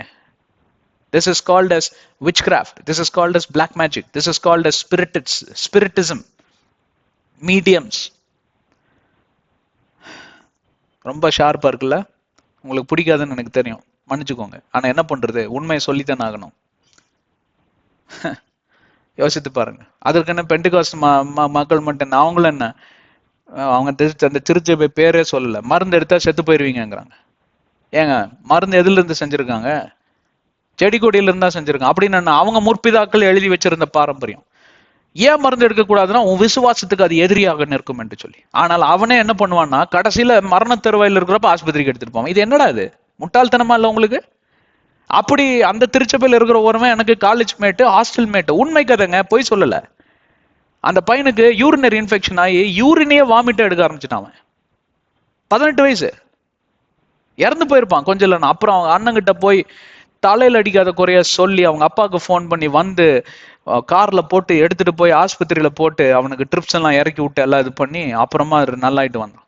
This is called as witchcraft. This is called as black magic. This is called as spiritism. Mediums. ரொம்ப ஷார்ப்பா இருக்குல்ல? உங்களுக்கு பிடிக்காதுன்னு எனக்கு தெரியும், மன்னிச்சுக்கோங்க. ஆனா என்ன பண்றது, உண்மையை சொல்லித்தான் ஆகணும். யோசித்து பாருங்க. அதற்கு என்ன பெண்டிகாஸ்ட் மக்கள் மட்டும் அவங்களும் என்ன, அவங்க அந்த திருச்சபை பேரே சொல்லல, மருந்து எடுத்தா செத்து போயிருவீங்கிறாங்க. ஏங்க, மருந்து எதுல இருந்து செஞ்சிருக்காங்க? செடி கொடியில இருந்தா செஞ்சிருக்காங்க. அப்படின்னு அவங்க முற்பிதாக்கள் எழுதி வச்சிருந்த பாரம்பரியம். ஏன் மருந்து எடுக்கக்கூடாதுன்னா உன் விசுவாசத்துக்கு அது எதிரியாக நிற்கும் என்று சொல்லி. ஆனால் அவனே என்ன பண்ணுவான்னா கடைசியில மரண தருவாயில் இருக்கிறப்ப ஆஸ்பத்திரிக்கு எடுத்துட்டு போவான். இது என்னடா இது, முட்டாள்தனமா இல்லை உங்களுக்கு? அப்படி அந்த திருச்சபையில் இருக்கிற ஒருவன் எனக்கு காலேஜ் மேட்டு, ஹாஸ்டல் மேட்டு, உண்மை கதைங்க, போய் சொல்லல. அந்த பையனுக்கு யூரினரி இன்ஃபெக்ஷன் ஆகி யூரினையே வாமிட்ட எடுக்க ஆரம்பிச்சுட்டான். அவன் 18 வயசு, இறந்து போயிருப்பான் கொஞ்சம் இல்லைன்னா. அப்புறம் அவங்க அண்ணங்கிட்ட போய் தலையில் அடிக்காத குறைய சொல்லி அவங்க அப்பாவுக்கு ஃபோன் பண்ணி வந்து கார்ல போட்டு எடுத்துட்டு போய் ஆஸ்பத்திரியில போட்டு அவனுக்கு ட்ரிப்ஸ் எல்லாம் இறக்கி விட்டு எல்லாம் இது பண்ணி அப்புறமா நல்லாயிட்டு வந்தான்.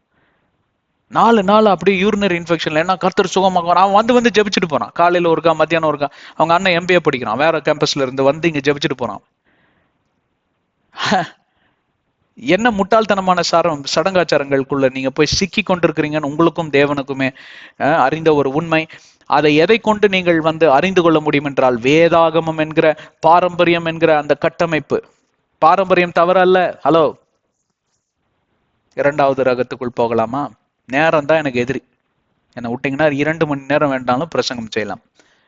4 நாள் அப்படியே யூரினரி இன்ஃபெக்ஷன்ல. என்ன கர்த்தர் சுகமாக அவன் வந்து ஜெபிச்சுட்டு போறான். காலையில ஒருக்கா, மத்தியானம் ஒருக்கா. அவங்க அண்ணன் MBA படிக்கிறான், வேற கேம்பஸ்ல இருந்து வந்து இங்க ஜெபிச்சுட்டு போறான். என்ன முட்டாள்தனமான சடங்காச்சாரங்களுக்குள்ள நீங்க போய் சிக்கி கொண்டிருக்கிறீங்கன்னு உங்களுக்கும் தேவனுக்குமே அறிந்த ஒரு உண்மை. அதை எதை கொண்டு நீங்கள் அறிந்து கொள்ள முடியும் என்றால், வேதாகமம் என்கிற பாரம்பரியம் என்கிற அந்த கட்டமைப்பு. பாரம்பரியம் தவறல்ல. ஹலோ, 2வது ரகத்துக்குள் போகலாமா? நேரம் தான் எனக்கு எதிரி. என்னை விட்டீங்கன்னா 2 மணி நேரம் வேண்டாலும் பிரசங்கம் செய்யலாம்.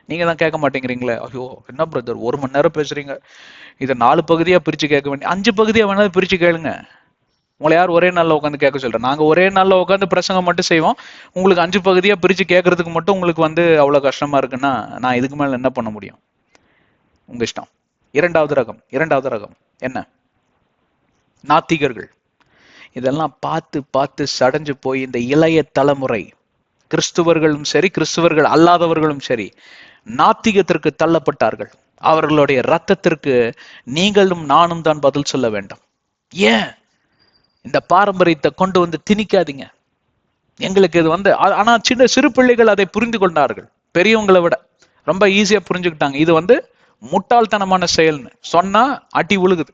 நீங்க தான் கேட்க மாட்டேங்கிறீங்களே. ஐயோ என்ன பிரதர் 1 மணி நேரம் பேசுறீங்க, இதை 4 பகுதியா பிரிச்சு கேட்க வேண்டிய, 5 பகுதியா வேணாலும் பிரிச்சு கேளுங்க. உங்களை யார் ஒரே நாள்ல உட்காந்து கேட்க சொல்றேன்? நாங்க ஒரே நாள்ல உட்காந்து பிரசங்கம் மட்டும் செய்வோம். உங்களுக்கு 5 பகுதியா பிரிச்சு கேட்கறதுக்கு மட்டும் உங்களுக்கு அவ்வளவு கஷ்டமா இருக்குன்னா நான் இதுக்கு மேல என்ன பண்ண முடியும்? உங்க இஷ்டம். 2வது ரகம் என்ன? நாத்திகர்கள். இதெல்லாம் பார்த்து பார்த்து சடைஞ்சு போய் இந்த இளைய தலைமுறை, கிறிஸ்துவர்களும் சரி கிறிஸ்துவர்கள் அல்லாதவர்களும் சரி, நாத்திகத்திற்கு தள்ளப்பட்டார்கள். அவர்களுடைய ரத்தத்திற்கு நீங்களும் நானும் தான் பதில் சொல்ல வேண்டும். ஏன் இந்த பாரம்பரியத்தை கொண்டு வந்து திணிக்காதீங்க. எங்களுக்கு இது ஆனா சிறு பிள்ளைகள் அதை புரிந்து கொண்டார்கள். பெரியவங்களை விட ரொம்ப ஈஸியா புரிஞ்சுக்கிட்டாங்க. இது முட்டாள்தனமான செயல்னு சொன்னா அடி விழுகுது,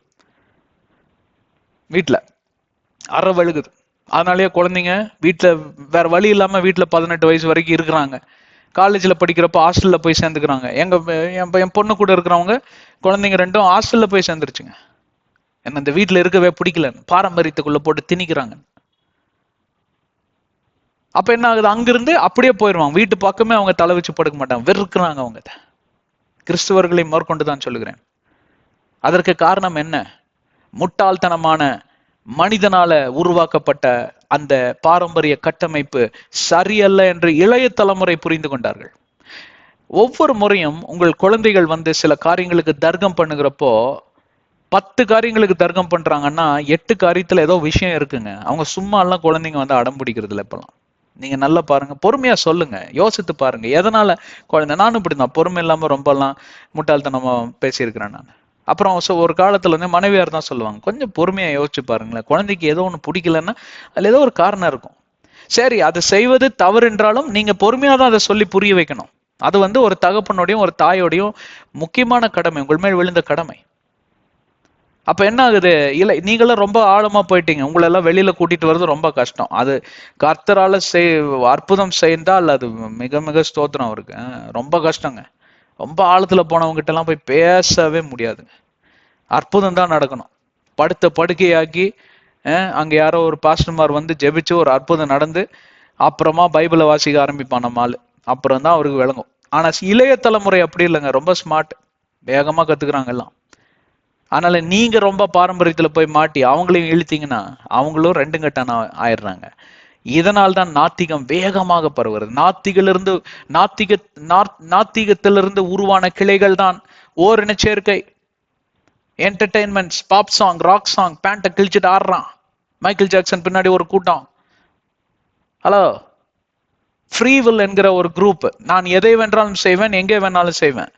வீட்டுல அற வழுகுது. அதனாலயே குழந்தைங்க வீட்டுல வேற வழி இல்லாம வீட்டுல 18 வயசு வரைக்கும் இருக்கிறாங்க. காலேஜ்ல படிக்கிறப்ப ஹாஸ்டல்ல போய் சேர்ந்துக்கிறாங்க. என் பொண்ணு கூட இருக்கிறவங்க குழந்தைங்க 2 ஹாஸ்டல்ல போய் சேர்ந்துருச்சுங்க. என்ன இந்த வீட்டுல இருக்கவே பிடிக்கலன்னு பாரம்பரியத்துக்குள்ள போட்டு திணிக்கிறாங்க. அப்ப என்ன ஆகுது, அங்கிருந்து அப்படியே போயிடுவாங்க. வீட்டு பக்கமே அவங்க தலை வச்சு படுக்க மாட்டாங்க, வெறுக்கிறாங்க. அவங்க கிறிஸ்துவர்களை மேற்கொண்டுதான் சொல்லுகிறேன். அதற்கு காரணம் என்ன? முட்டாள்தனமான மனிதனால உருவாக்கப்பட்ட அந்த பாரம்பரிய கட்டமைப்பு சரியல்ல என்று இளைய தலைமுறை புரிந்து கொண்டார்கள். ஒவ்வொரு முறையும் உங்கள் குழந்தைகள் சில காரியங்களுக்கு தர்க்கம் பண்ணுகிறப்போ, 10 காரியங்களுக்கு தர்க்கம் பண்றாங்கன்னா 8 காரியத்துல ஏதோ விஷயம் இருக்குங்க. அவங்க சும்மா எல்லாம் குழந்தைங்க அடம் பிடிக்கிறது இல்லை இப்பெல்லாம். நீங்க நல்லா பாருங்க, பொறுமையா சொல்லுங்க, யோசித்து பாருங்க. எதனால குழந்தை, நானும் இப்படிதான் பொறுமை இல்லாம ரொம்ப எல்லாம் முட்டாள்தனமா பேசியிருக்கிறேன் நான். அப்புறம் ஒரு காலத்துல மனைவியார் தான் சொல்லுவாங்க, கொஞ்சம் பொறுமையா யோசிச்சு பாருங்களேன், குழந்தைக்கு ஏதோ ஒண்ணு பிடிக்கலன்னா அதுல ஏதோ ஒரு காரணம் இருக்கும். சரி, அதை செய்வது தவறு என்றாலும் நீங்க பொறுமையா தான் அதை சொல்லி புரிய வைக்கணும். அது வந்து ஒரு தகப்பனுடையும் ஒரு தாயோடையும் முக்கியமான கடமை, உங்கள் மேல் விழுந்த கடமை. அப்ப என்ன ஆகுது, இல்லை நீங்களும் ரொம்ப ஆழமா போயிட்டீங்க, உங்களை எல்லாம் வெளியில கூட்டிட்டு வர்றது ரொம்ப கஷ்டம். அது கர்த்தரால அற்புதம் செய்தால் அது மிக மிக ஸ்தோத்திரம் அவருக்கு. ரொம்ப கஷ்டங்க. ரொம்ப ஆழத்துல போனவங்க கிட்ட எல்லாம் போய் பேசவே முடியாதுங்க. அற்புதம் தான் நடக்கணும். படுத்த படுக்கையாக்கி அங்க யாரோ ஒரு பாஸ்டர்மார் வந்து ஜெபிச்சு ஒரு அற்புதம் நடந்து அப்புறமா பைபிளை வாசிக்க ஆரம்பிப்பான் நம்ம ஆளு. அப்புறம் தான் அவருக்கு விளங்கும். ஆனா இளைய தலைமுறை அப்படி இல்லைங்க, ரொம்ப ஸ்மார்ட், வேகமா கத்துக்கிறாங்க எல்லாம். அதனால நீங்க ரொம்ப பாரம்பரியத்துல போய் மாட்டி அவங்களையும் இழுத்தீங்கன்னா அவங்களும் ரெண்டு கட்டான ஆயிடுறாங்க. இதனால்தான் நாத்திகம் வேகமாக பரவுகிறது. நாத்திகத்திலிருந்து உருவான கிளைகள் தான் ஓரின சேர்க்கை, entertainments, pop song, rock song, பேண்ட்டை கிழிச்சிட்டு ஆடுறான், மைக்கேல் ஜாக்சன் பின்னாடி ஒரு கூட்டம். ஹலோ, ஃப்ரீவில் என்கிற ஒரு குரூப், நான் எதை வேணாலும் செய்வேன், எங்கே வேணாலும் செய்வேன்,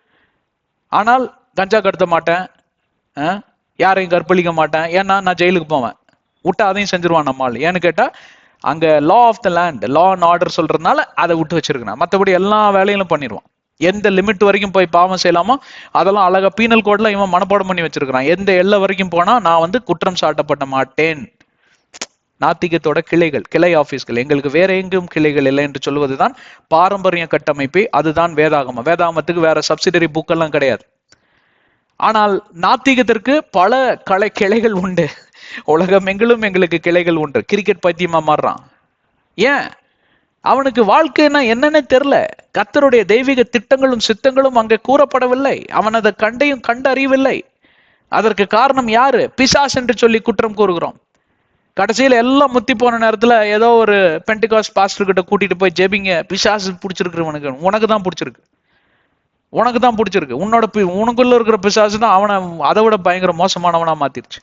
ஆனால் கஞ்சா கடத்த மாட்டேன், யாரையும் கற்பழிக்க மாட்டேன், ஏன்னா நான் ஜெயிலுக்கு போவேன், விட்டா அதையும் செஞ்சிருவான் நம்மால். ஏன்னு கேட்டா அங்க law of the land, law and order சொல்றதுனால அதை விட்டு வச்சிருக்கேன். மற்றபடி எல்லா வேலையிலும் பண்ணிடுவான். எந்த லிமிட் வரைக்கும் போய் பாவம் செய்யலாமோ அதெல்லாம் அழகா பீனல் கோட்ல இவன் மனப்பாடம் பண்ணி வச்சிருக்கிறான். எந்த எல்லை வரைக்கும் போனா நான் வந்து குற்றம் சாட்டப்பட மாட்டேன். நாத்திகத்தோட கிளைகள், கிளை ஆபீஸ்கள், எங்களுக்கு வேற எங்கும் கிளைகள் இல்லை என்று சொல்வதுதான் பாரம்பரிய கட்டமைப்பு. அதுதான் வேதாகமம். வேதாகமத்துக்கு வேற சப்சிடரி புக் எல்லாம் கிடையாது. ஆனால் நாத்திகத்திற்கு பல கிளைகள் உண்டு. உலகம் எங்கிலும் எங்களுக்கு கிளைகள் உண்டு. கிரிக்கெட் பைத்தியமா மாறுறான். ஏன்? அவனுக்கு வாழ்க்கைன்னா என்னன்னு தெரியல. கர்த்தருடைய தெய்வீக திட்டங்களும் சித்தங்களும் அங்கே கூறப்படவில்லை. அவன் அதை கண்டு அறியவில்லை. அதற்கு காரணம் யாரு? பிசாசு என்று சொல்லி குற்றம் கூறுகிறோம். கடைசியில எல்லாம் முத்தி போன நேரத்துல ஏதோ ஒரு பென்டிகாஸ்ட் பாஸ்டர் கிட்ட கூட்டிட்டு போய் ஜெபிங்க, பிசாசு பிடிச்சிருக்கிறவனுக்கு, உனக்கு தான் பிடிச்சிருக்கு, உனக்கு தான் பிடிச்சிருக்கு, உனக்குள்ள இருக்கிற பிசாசு தான் அவனை அதை விட பயங்கர மோசமானவனா மாத்திருச்சு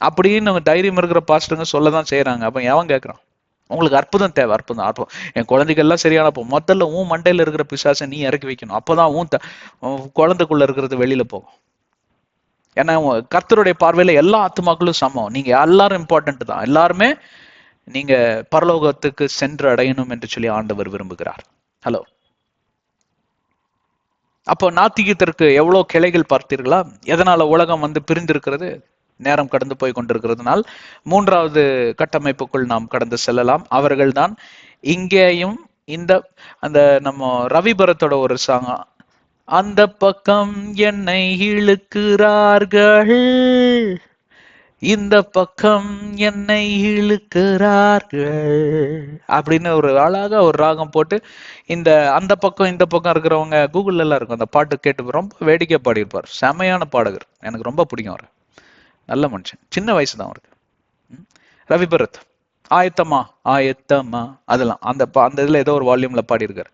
அப்படின்னு தைரியம் இருக்கிற பாஸ்டருங்க சொல்லதான் செய்யறாங்க. அப்ப எவன் கேட்கறான்? உங்களுக்கு அற்புதம் தேவை, அற்புதம். என் குழந்தைகள்லாம் சரியானப்போ முதல்ல உன் மண்டையில இருக்கிற பிசாசை நீ இறக்கி வைக்கணும். அப்பதான் உன் குழந்தைக்குள்ள இருக்கிறது வெளியில போகும். ஏன்னா கர்த்தருடைய பார்வையில எல்லா ஆத்துமாக்களும் சமம். நீங்க எல்லாரும் இம்பார்ட்டன்ட் தான். எல்லாருமே நீங்க பரலோகத்துக்கு சென்று அடையணும் என்று சொல்லி ஆண்டவர் விரும்புகிறார். ஹலோ, அப்போ நாத்திகத்திற்கு எவ்வளவு கிளைகள் பார்த்தீர்களா? எதனால உலகம் வந்து பிரிந்திருக்கிறது? நேரம் கடந்து போய் கொண்டிருக்கிறதுனால் மூன்றாவது கட்டமைப்புக்குள் நாம் கடந்து செல்லலாம். அவர்கள் தான் இங்கேயும் அந்த நம்ம ரவிபரத்தோட ஒரு சாங், அந்த பக்கம் என்னை இழுக்கிறார்கள், இந்த பக்கம் என்னை இழுக்கிறார்கள் அப்படின்னு ஒரு அழகா ஒரு ராகம் போட்டு அந்த பக்கம் இந்த பக்கம் இருக்கிறவங்க கூகுள்ல எல்லாம் இருக்கும். அந்த பாட்டு கேட்டு ரொம்ப வேடிக்கை பாடியிருப்பார். செமையான பாடகர், எனக்கு ரொம்ப பிடிக்கும் அவர். நல்ல மனுஷன், சின்ன வயசு தான் அவருக்கு. ரவிபரத் ஆயத்தமா ஆயத்தமா அதெல்லாம் அந்த இதுல ஏதோ ஒரு வால்யூம்ல பாடியிருக்காரு.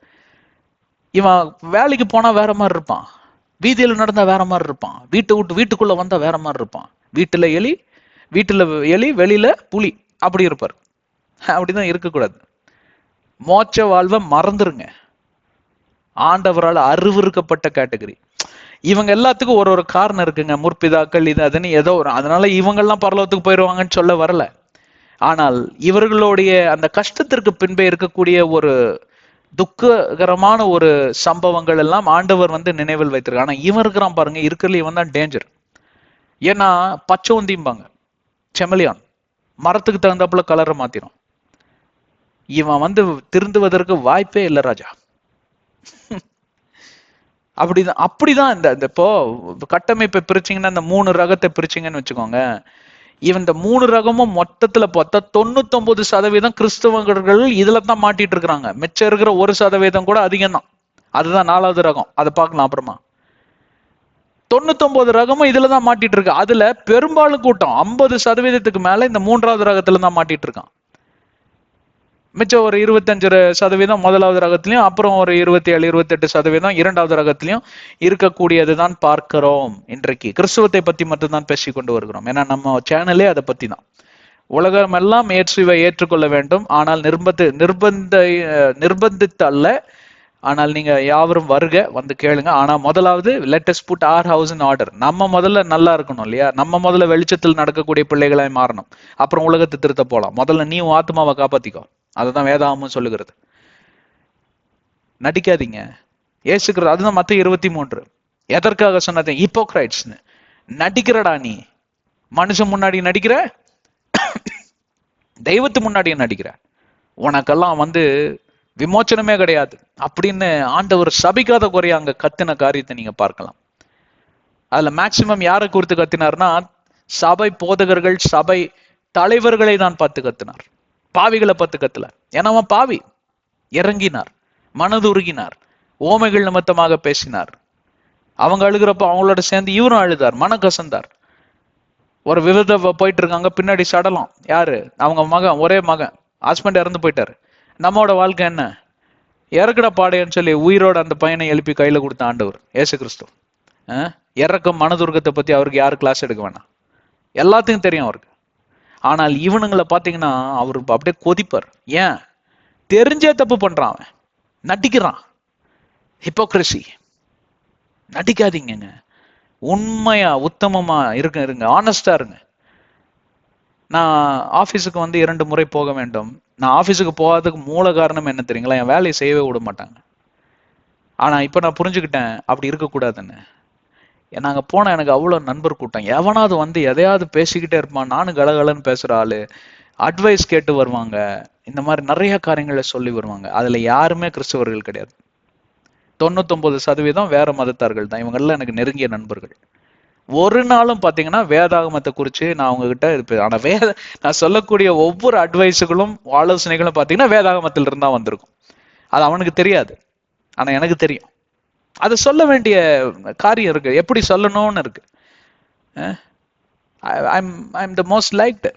இவன் வேலைக்கு போனா வேற மாதிரி இருப்பான், வீதியில நடந்தா வேற மாதிரி இருப்பான், வீட்டுக்குள்ள வந்தா வேற மாதிரி இருப்பான். வீட்டுல எலி வெளியில புலி அப்படி இருப்பார். அப்படிதான் இருக்கக்கூடாது. மோட்ச வாழ்வை மறந்துருங்க. ஆண்டவரால் அருவருக்கப்பட்ட கேட்டகரி. இவங்க எல்லாத்துக்கும் ஒரு காரணம் இருக்குங்க. முற்பிதாக்கள் இது அதுன்னு ஏதோ ஒரு, அதனால இவங்கெல்லாம் பரலோகத்துக்கு போயிடுவாங்கன்னு சொல்ல வரல. ஆனால் இவர்களுடைய அந்த கஷ்டத்திற்கு பின்பே இருக்கக்கூடிய ஒரு துக்ககரமான ஒரு சம்பவங்கள் எல்லாம் ஆண்டவர் வந்து நினைவில் வைத்திருக்காங்க. ஆனா இவன் இருக்கிறான் பாருங்க, இருக்கிறதுல இவன் தான் டேஞ்சர். ஏன்னா பச்சோந்திம்பாங்க, செமலியான், மரத்துக்கு தகுந்தாப்புல கலரை மாத்திரும். இவன் வந்து திருந்துவதற்கு வாய்ப்பே இல்லை ராஜா. அப்படிதான் இந்த இப்போ கட்டமைப்பை பிரிச்சிங்கன்னா, இந்த 3 ரகத்தை பிரிச்சிங்கன்னு வச்சுக்கோங்க. இவன் இந்த 3 ரகமும் மொத்தத்துல பார்த்தா 99% கிறிஸ்தவர்கள் இதுல தான் மாட்டிட்டு இருக்கிறாங்க. மிச்சம் இருக்கிற 1% கூட அதிகம் தான். அதுதான் 4வது ரகம். அதை பார்க்கலாம் அப்புறமா. 99 ரகமும் இதுலதான் மாட்டிட்டு இருக்கு. அதுல பெரும்பாலும் கூட்டம் 50% மேல இந்த 3வது ரகத்துல தான் மாட்டிட்டு இருக்கான். மிச்சம் ஒரு 25% முதலாவது ரகத்திலையும், அப்புறம் ஒரு 27-28% 2வது ரகத்திலையும் இருக்கக்கூடியதுதான் பார்க்கிறோம். இன்றைக்கு கிறிஸ்துவத்தை பத்தி மட்டும்தான் பேசி கொண்டு வருகிறோம். ஏன்னா நம்ம சேனலே அதை பத்தி தான். உலகம் எல்லாம் ஏற்றுக்கொள்ள வேண்டும், ஆனால் நிர்பந்தித்து அல்ல. ஆனால் நீங்க யாவரும் வருக, வந்து கேளுங்க. ஆனா முதலாவது let us put our house in order. நம்ம முதல்ல நல்லா இருக்கணும் இல்லையா? நம்ம முதல்ல வெளிச்சத்தில் நடக்கக்கூடிய பிள்ளைகளாய் மாறணும். அப்புறம் உலகத்தை திருத்த போலாம். முதல்ல நீ ஆத்மாவை காப்பாத்திக்கோ. அதுதான் வேதாகமும் சொல்லுகிறது. நடிக்காதீங்க. ஏசுக்கிறது அதுதான் மத்தேயு 23 எதற்காக சொன்னது? ஹிப்போக்ரைட்ஸ்னு. நடிக்கிறடா நீ, மனுஷன் முன்னாடி நடிக்கிற, தெய்வத்து முன்னாடியும் நடிக்கிற, உனக்கெல்லாம் விமோச்சனமே கிடையாது அப்படின்னு ஆண்டவர் சபிக்காத குறைய அங்க கத்தின காரியத்தை நீங்க பார்க்கலாம். அதுல மேக்சிமம் யாரை குறித்து கத்தினார்னா, சபை போதகர்கள், சபை தலைவர்களை தான் பார்த்து கத்தினார், பாவிகளை பார்த்து கத்தல. ஏன்னா அவன் பாவி. இறங்கினார், மனதுருகினார், ஓமைகள் நிமித்தமாக பேசினார். அவங்க அழுகிறப்ப அவங்களோட சேர்ந்து இவரும் அழுதார், மனக்கசந்தார். ஒரு விபத்தை போயிட்டு இருக்காங்க, பின்னாடி சடலம். யாரு? அவங்க மகன், ஒரே மகன், ஹஸ்பண்ட் இறந்து போயிட்டாரு. நம்மோட வாழ்க்கை என்ன? இறக்குட பாடையன்னு சொல்லி உயிரோட அந்த பையனை எழுப்பி கையில கொடுத்த ஆண்டவர் ஏசு கிறிஸ்து. இறக்கம், மனதுருக்கத்தை பத்தி அவருக்கு யாரு கிளாஸ் எடுக்க வேணாம், எல்லாத்துக்கும் தெரியும் அவருக்கு. ஆனால் இவனுங்களை பாத்தீங்கன்னா அவரு அப்படியே கொதிப்பார். ஏன்? தெரிஞ்சே தப்பு பண்றான், அவன் நடிக்கிறான். ஹிப்போக்ரசி. நடிக்காதீங்க, உண்மையா உத்தமமா இருங்க, ஆனஸ்டா இருங்க. நான் ஆபீஸுக்கு 2 முறை போக வேண்டும். நான் ஆபீஸுக்கு போகாததுக்கு மூல காரணம் என்ன தெரியுங்களா? என் வேலையை செய்யவே விட மாட்டாங்க. ஆனா இப்ப நான் புரிஞ்சுக்கிட்டேன் அப்படி இருக்கக்கூடாதுன்னு. நாங்க போன எனக்கு அவ்வளவு நண்பர் கூட்டம். எவனாவது எதையாவது பேசிக்கிட்டே இருப்பான். நானும் கலகலன்னு பேசுற ஆளு. அட்வைஸ் கேட்டு வருவாங்க, இந்த மாதிரி நிறைய காரியங்களை சொல்லி வருவாங்க. அதுல யாருமே கிறிஸ்தவர்கள் கிடையாது. 99% வேற மதத்தார்கள் தான். இவங்கெல்லாம் எனக்கு நெருங்கிய நண்பர்கள். ஒரு நாளும் பாத்தீங்கன்னா வேதாகமத்தை குறிச்சு நான் அவங்க கிட்ட இருப்பேன். ஆனா நான் சொல்லக்கூடிய ஒவ்வொரு அட்வைஸுகளும் ஆலோசனைகளும் பாத்தீங்கன்னா வேதாகமத்தில் இருந்தா வந்திருக்கும். அது அவனுக்கு தெரியாது, ஆனா எனக்கு தெரியும். அதை சொல்ல வேண்டிய காரியம் இருக்கு, எப்படி சொல்லணும்னு இருக்கு. I'm the most liked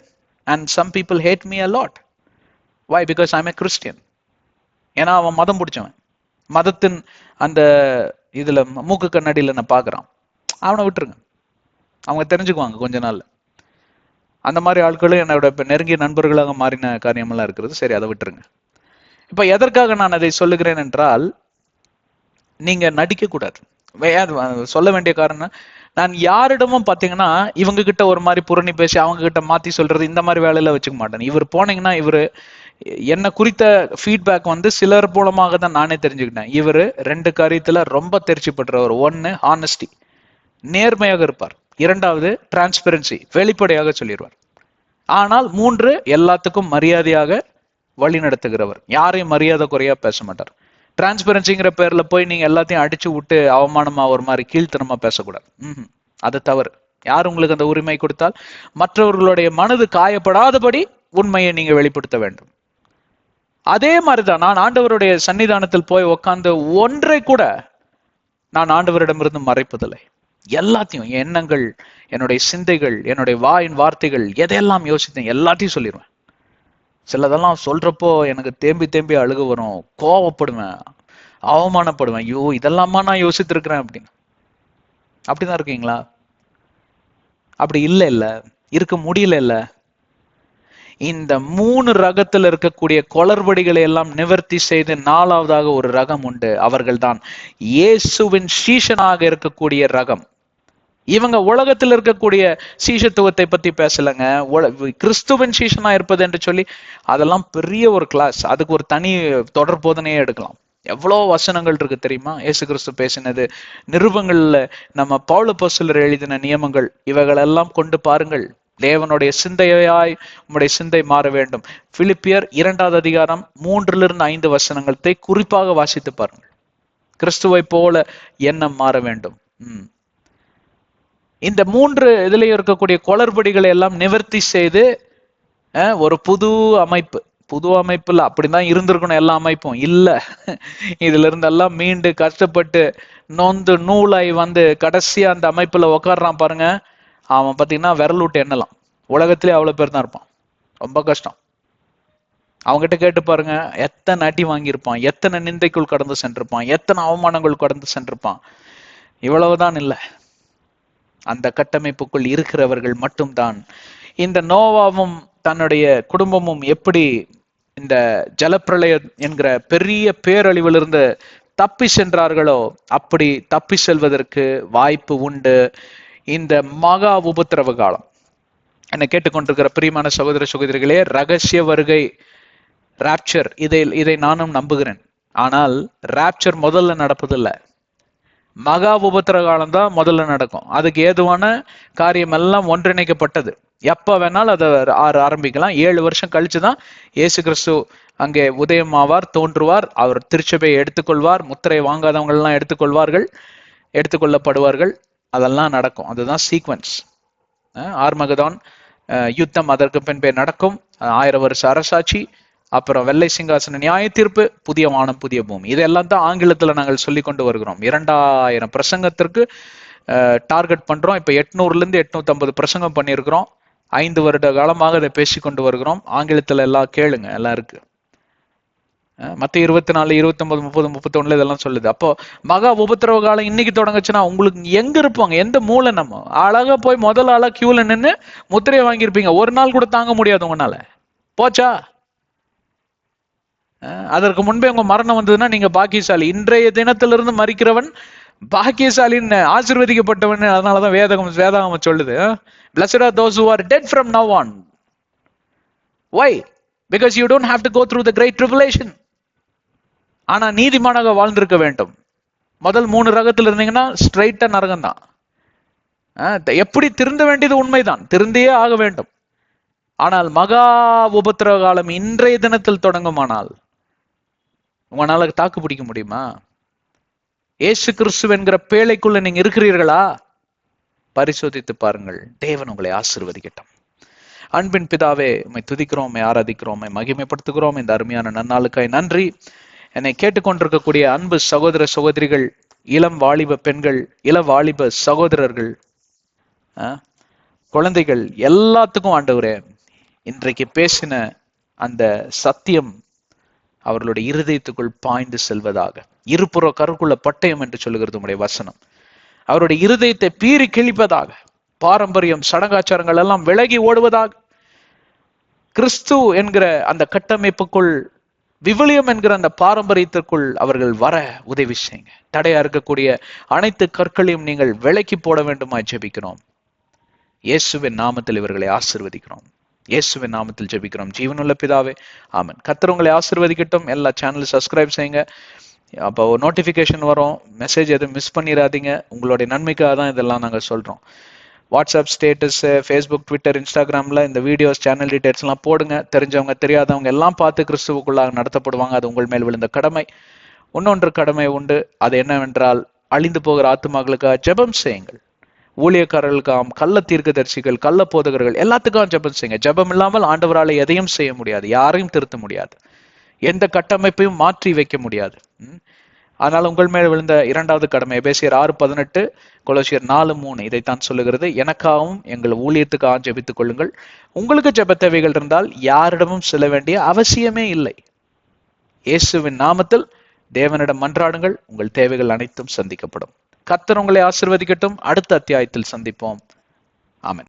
and some people hate me a lot. Why? Because I'm a Christian. ஏன்னா அவன் மதம் பிடிச்சவன். மதத்தின் அந்த இதுல மூக்கு கண்ணாடியில நான் பாக்குறான். அவனை விட்டுருங்க, அவங்க தெரிஞ்சுக்குவாங்க கொஞ்ச நாள்ல. அந்த மாதிரி ஆட்களும் என்னோட நெருங்கிய நண்பர்களாக மாறின காரியமெல்லாம் இருக்கிறது. சரி, அதை விட்டுருங்க. இப்ப எதற்காக நான் அதை சொல்லுகிறேன் என்றால், நீங்க நடிக்க கூடாது. சொல்ல வேண்டிய காரணம், நான் யாரிடமும் பாத்தீங்கன்னா இவங்க கிட்ட ஒரு மாதிரி புரணி பேசி அவங்க கிட்ட மாத்தி சொல்றது, இந்த மாதிரி வேலையில வச்சுக்க மாட்டேன். இவர் போனீங்கன்னா இவரு என்ன குறித்த ஃபீட்பேக் சிலர் மூலமாக தான் நானே தெரிஞ்சுக்கிட்டேன். இவரு 2 காரியத்துல ரொம்ப தேர்ச்சி பெற்றவர். 1, ஹானஸ்டி, நேர்மையாக இருப்பார். 2வது டிரான்ஸ்பரன்சி, வெளிப்படையாக சொல்லிடுவார். ஆனால் 3, எல்லாத்துக்கும் மரியாதையாக வழி நடத்துகிறவர். யாரையும் மரியாதை குறையா பேச மாட்டார். டிரான்ஸ்பரன்சிங்கிற பேர்ல போய் நீங்க எல்லாத்தையும் அடிச்சு விட்டு அவமானமா ஒரு மாதிரி கீழ்த்தனமா பேசக்கூடாது. அது தவறு. யார் உங்களுக்கு அந்த உரிமை கொடுத்தால் மற்றவர்களுடைய மனது காயப்படாதபடி உண்மையை நீங்க வெளிப்படுத்த வேண்டும். அதே மாதிரிதான் நான் ஆண்டவருடைய சன்னிதானத்தில் போய் உட்கார்ந்து ஒன்றை கூட நான் ஆண்டவரிடமிருந்து மறைப்பதில்லை. எல்லாத்தையும், எண்ணங்கள், என்னுடைய சிந்தைகள், என்னுடைய வாயின் வார்த்தைகள், எதையெல்லாம் யோசித்தேன் எல்லாத்தையும் சொல்லிடுவேன். சிலதெல்லாம் சொல்றப்போ எனக்கு தேம்பி தேம்பி அழுக வரும், கோவப்படுவேன், அவமானப்படுவேன். ஐயோ, இதெல்லாமா நான் யோசித்திருக்கிறேன் அப்படின்னு. அப்படிதான் இருக்கீங்களா? அப்படி இல்ல இருக்க முடியல. இந்த 3 ரகத்துல இருக்கக்கூடிய குளறுபடிகளை எல்லாம் நிவர்த்தி செய்து 4வதாக ஒரு ரகம் உண்டு. அவர்கள் தான் இயேசுவின் சீஷனாக இருக்கக்கூடிய ரகம். இவங்க உலகத்தில் இருக்கக்கூடிய சீஷத்துவத்தை பத்தி பேசலங்க. கிறிஸ்துவின் சீஷனா இருப்பது என்று சொல்லி அதெல்லாம் பெரிய ஒரு கிளாஸ். அதுக்கு ஒரு தனி தொடர் போதனையே எடுக்கலாம். எவ்வளவு வசனங்கள் இருக்கு தெரியுமா? இயேசு கிறிஸ்து பேசினது, நிருபங்கள்ல நம்ம பவுல் அப்போஸ்தலர் எழுதின நியமங்கள், இவைகளெல்லாம் கொண்டு பாருங்கள். தேவனுடைய சிந்தையாய் உம்முடைய சிந்தை மாற வேண்டும். பிலிப்பியர் 2வது அதிகாரம் 3-5 வசனங்களை குறிப்பாக வாசித்து பாருங்கள். கிறிஸ்துவை போல எண்ணம் மாற வேண்டும். இந்த 3 இதுலயும் இருக்கக்கூடிய குளறுபடிகளை எல்லாம் நிவர்த்தி செய்து ஒரு புது அமைப்புல அப்படிதான் இருந்திருக்கணும். எல்லா அமைப்பும் இல்ல, இதுல இருந்து எல்லாம் மீண்டு கஷ்டப்பட்டு நொந்து நூலாய் கடைசியா அந்த அமைப்புல உக்காடுறான் பாருங்க. அவன் பாத்தீங்கன்னா விரல் விட்டு எண்ணலாம். உலகத்திலே அவ்வளவு பேர் தான் இருப்பான். ரொம்ப கஷ்டம். அவங்ககிட்ட கேட்டு பாருங்க, எத்தனை அடி வாங்கியிருப்பான், எத்தனை நிந்தைக்குள் கடந்து சென்றிருப்பான், எத்தனை அவமானங்கள் கடந்து சென்றிருப்பான். இவ்வளவுதான் இல்லை, அந்த கட்டமைப்புக்குள் இருக்கிறவர்கள் மட்டும்தான். இந்த நோவாவும் தன்னுடைய குடும்பமும் எப்படி இந்த ஜலப்பிரளயம் என்கிற பெரிய பேரழிவிலிருந்து தப்பி சென்றார்களோ அப்படி தப்பி செல்வதற்கு வாய்ப்பு உண்டு. இந்த மகா உபத்திரவ காலம், என்னை கேட்டுக்கொண்டிருக்கிற பிரியமான சகோதர சகோதரிகளே, ரகசிய வருகை, ராப்சர், இதை நானும் நம்புகிறேன். ஆனால் ராப்சர் முதல்ல நடப்பதில்ல, மகா உபத்திர காலம் தான் முதல்ல நடக்கும். அதுக்கு ஏதுவான காரியம் எல்லாம் ஒன்றிணைக்கப்பட்டது. எப்ப வேணாலும் அதை ஆரம்பிக்கலாம். 7 வருஷம் கழிச்சுதான் இயேசு கிறிஸ்து அங்கே உதயமாவார், தோன்றுவார். அவர் திருச்சபையை எடுத்துக்கொள்வார். முத்திரை வாங்காதவங்க எல்லாம் எடுத்துக்கொள்ளப்படுவார்கள். அதெல்லாம் நடக்கும். அதுதான் சீக்வன்ஸ். ஆர்மகதான் யுத்தம் அதற்கு பின்பே நடக்கும். 1000 வருஷ அரசாட்சி, அப்புறம் வெள்ளை சிங்காசன நியாய தீர்ப்பு, புதிய வானம் புதிய பூமி. இதெல்லாம் தான் ஆங்கிலத்துல நாங்கள் சொல்லி கொண்டு வருகிறோம். 2000 பிரசங்கத்திற்கு டார்கெட் பண்றோம். இப்ப 800 850 பிரசங்கம் பண்ணியிருக்கிறோம். 5 வருட காலமாக அதை பேசிக்கொண்டு வருகிறோம். ஆங்கிலத்துல எல்லாம் கேளுங்க, எல்லாம் இருக்கு. மத்திய 24, 29, 30, 31 இதெல்லாம் சொல்லுது. அப்போ மகா உபத்திரவ காலம் இன்னைக்கு தொடங்குச்சுன்னா உங்களுக்கு எங்க இருப்பாங்க, எந்த மூளை? நம்ம அழகா போய் முதல் ஆளா கியூல நின்று முத்திரையை வாங்கியிருப்பீங்க. ஒரு நாள் கூட தாங்க முடியாது உங்களால. போச்சா? அதற்கு முன்பே உங்க மரணம் வந்ததுன்னா நீங்க பாக்கியசாலி. இன்றைய தினத்திலிருந்து மரிக்கிறவன் பாக்கியசாலின்னு, ஆசீர்வதிக்கப்பட்டவன். அதனாலதான் வேதாகமம் சொல்லுது, blessed are those who are dead from now on. Why? Because you don't have to go through the great tribulation. ஆனா நீதிமானாக வாழ்ந்திருக்க வேண்டும். முதல் 3 ரகத்துல இருந்தீங்கன்னா ஸ்ட்ரைட்டா நரகம் தான். எப்படி திருந்த வேண்டியது உண்மைதான், திருந்தியே ஆக வேண்டும். ஆனால் மகா உபத்திரவ காலம் இன்றைய தினத்தில் தொடங்குமானால் உங்களால தாக்கு பிடிக்க முடியுமா? இயேசு கிறிஸ்து என்கிற பேழைக்குள்ள நீங்க இருக்கிறீர்களா? பரிசோதித்து பாருங்கள். தேவன் உங்களை ஆசீர்வதிக்கட்டும். அன்பின் பிதாவே, உம்மை துதிக்கிறோம், உம்மை ஆராதிக்கிறோம், உம்மை மகிமைப்படுத்துகிறோம். இந்த அருமையான நன்னாளுக்காய் நன்றி. என்னை கேட்டுக்கொண்டிருக்கக்கூடிய அன்பு சகோதர சகோதரிகள், இளம் வாலிப பெண்கள், இள வாலிப சகோதரர்கள், குழந்தைகள் எல்லாத்துக்கும் ஆண்டவரே, இன்றைக்கு பேசின அந்த சத்தியம் அவர்களுடைய இருதயத்துக்குள் பாய்ந்து செல்வதாக. இருபுற கருக்குள்ள பட்டயம் என்று சொல்லுகிறது உம்முடைய வசனம். அவருடைய இருதயத்தை பீறி கிழிப்பதாக. பாரம்பரியம், சடங்காச்சாரங்கள் எல்லாம் விலகி ஓடுவதாக. கிறிஸ்து என்கிற அந்த கட்டமைப்புக்குள், விவிலியம் என்கிற அந்த பாரம்பரியத்திற்குள் அவர்கள் வர உதவி செய்யுங்க. தடையா இருக்கக்கூடிய அனைத்து கற்களையும் நீங்கள் விலக்கி போட வேண்டுமா ஜெபிக்கிறோம். இயேசுவின் நாமத்தில் இவர்களை ஆசீர்வதிக்கிறோம். இயேசுவின் நாமத்தில் ஜெபிக்கிறோம் ஜீவனுள்ள பிதாவே, ஆமென். கர்த்தர் உங்களை ஆசீர்வதிக்கட்டும். எல்லா சேனலும் சப்ஸ்கிரைப் செய்யுங்க. அப்போ நோட்டிபிகேஷன் வரும். மெசேஜ் எதுவும் மிஸ் பண்ணிடாதீங்க. உங்களுடைய நன்மைக்காக தான் இதெல்லாம் நாங்கள் சொல்றோம். வாட்ஸ்அப் ஸ்டேட்டஸ், ஃபேஸ்புக், ட்விட்டர், இன்ஸ்டாகிராம்ல இந்த வீடியோஸ், சேனல் டீடைல்ஸ் எல்லாம் போடுங்க. தெரிஞ்சவங்க தெரியாதவங்க எல்லாம் பார்த்து கிறிஸ்துவுக்குள்ளாக நடத்தப்படுவாங்க. அது உங்கள் மேல் விழுந்த கடமை. இன்னொன்று கடமை உண்டு. அது என்னவென்றால், அழிந்து போகிற ஆத்துமாக்களுக்காக ஜெபம் செய்யுங்கள். ஊழியக்காரர்களுக்காம், கள்ள தீர்க்கதரிசிகள், கள்ள போதகர்கள் எல்லாத்துக்கும் ஜெபம் செய்யுங்க. ஜெபம் இல்லாமல் ஆண்டவரால் எதையும் செய்ய முடியாது. யாரையும் திருத்த முடியாது. எந்த கட்டமைப்பையும் மாற்றி வைக்க முடியாது. அதனால உங்கள் மேல் விழுந்த 2வது கடமை எபேசியர் 6:18, கொலோசியர் 4:3 இதைத்தான் சொல்லுகிறது. எனக்காகவும் எங்கள் ஊழியத்துக்காக ஜெபித்துக் கொள்ளுங்கள். உங்களுக்கு ஜெப தேவைகள் இருந்தால் யாரிடமும் செல்ல வேண்டிய அவசியமே இல்லை. இயேசுவின் நாமத்தில் தேவனிடம் மன்றாடுங்கள். உங்கள் தேவைகள் அனைத்தும் சந்திக்கப்படும். கர்த்தர் உங்களை ஆசீர்வதிக்கட்டும். அடுத்த அத்தியாயத்தில் சந்திப்போம். ஆமென்.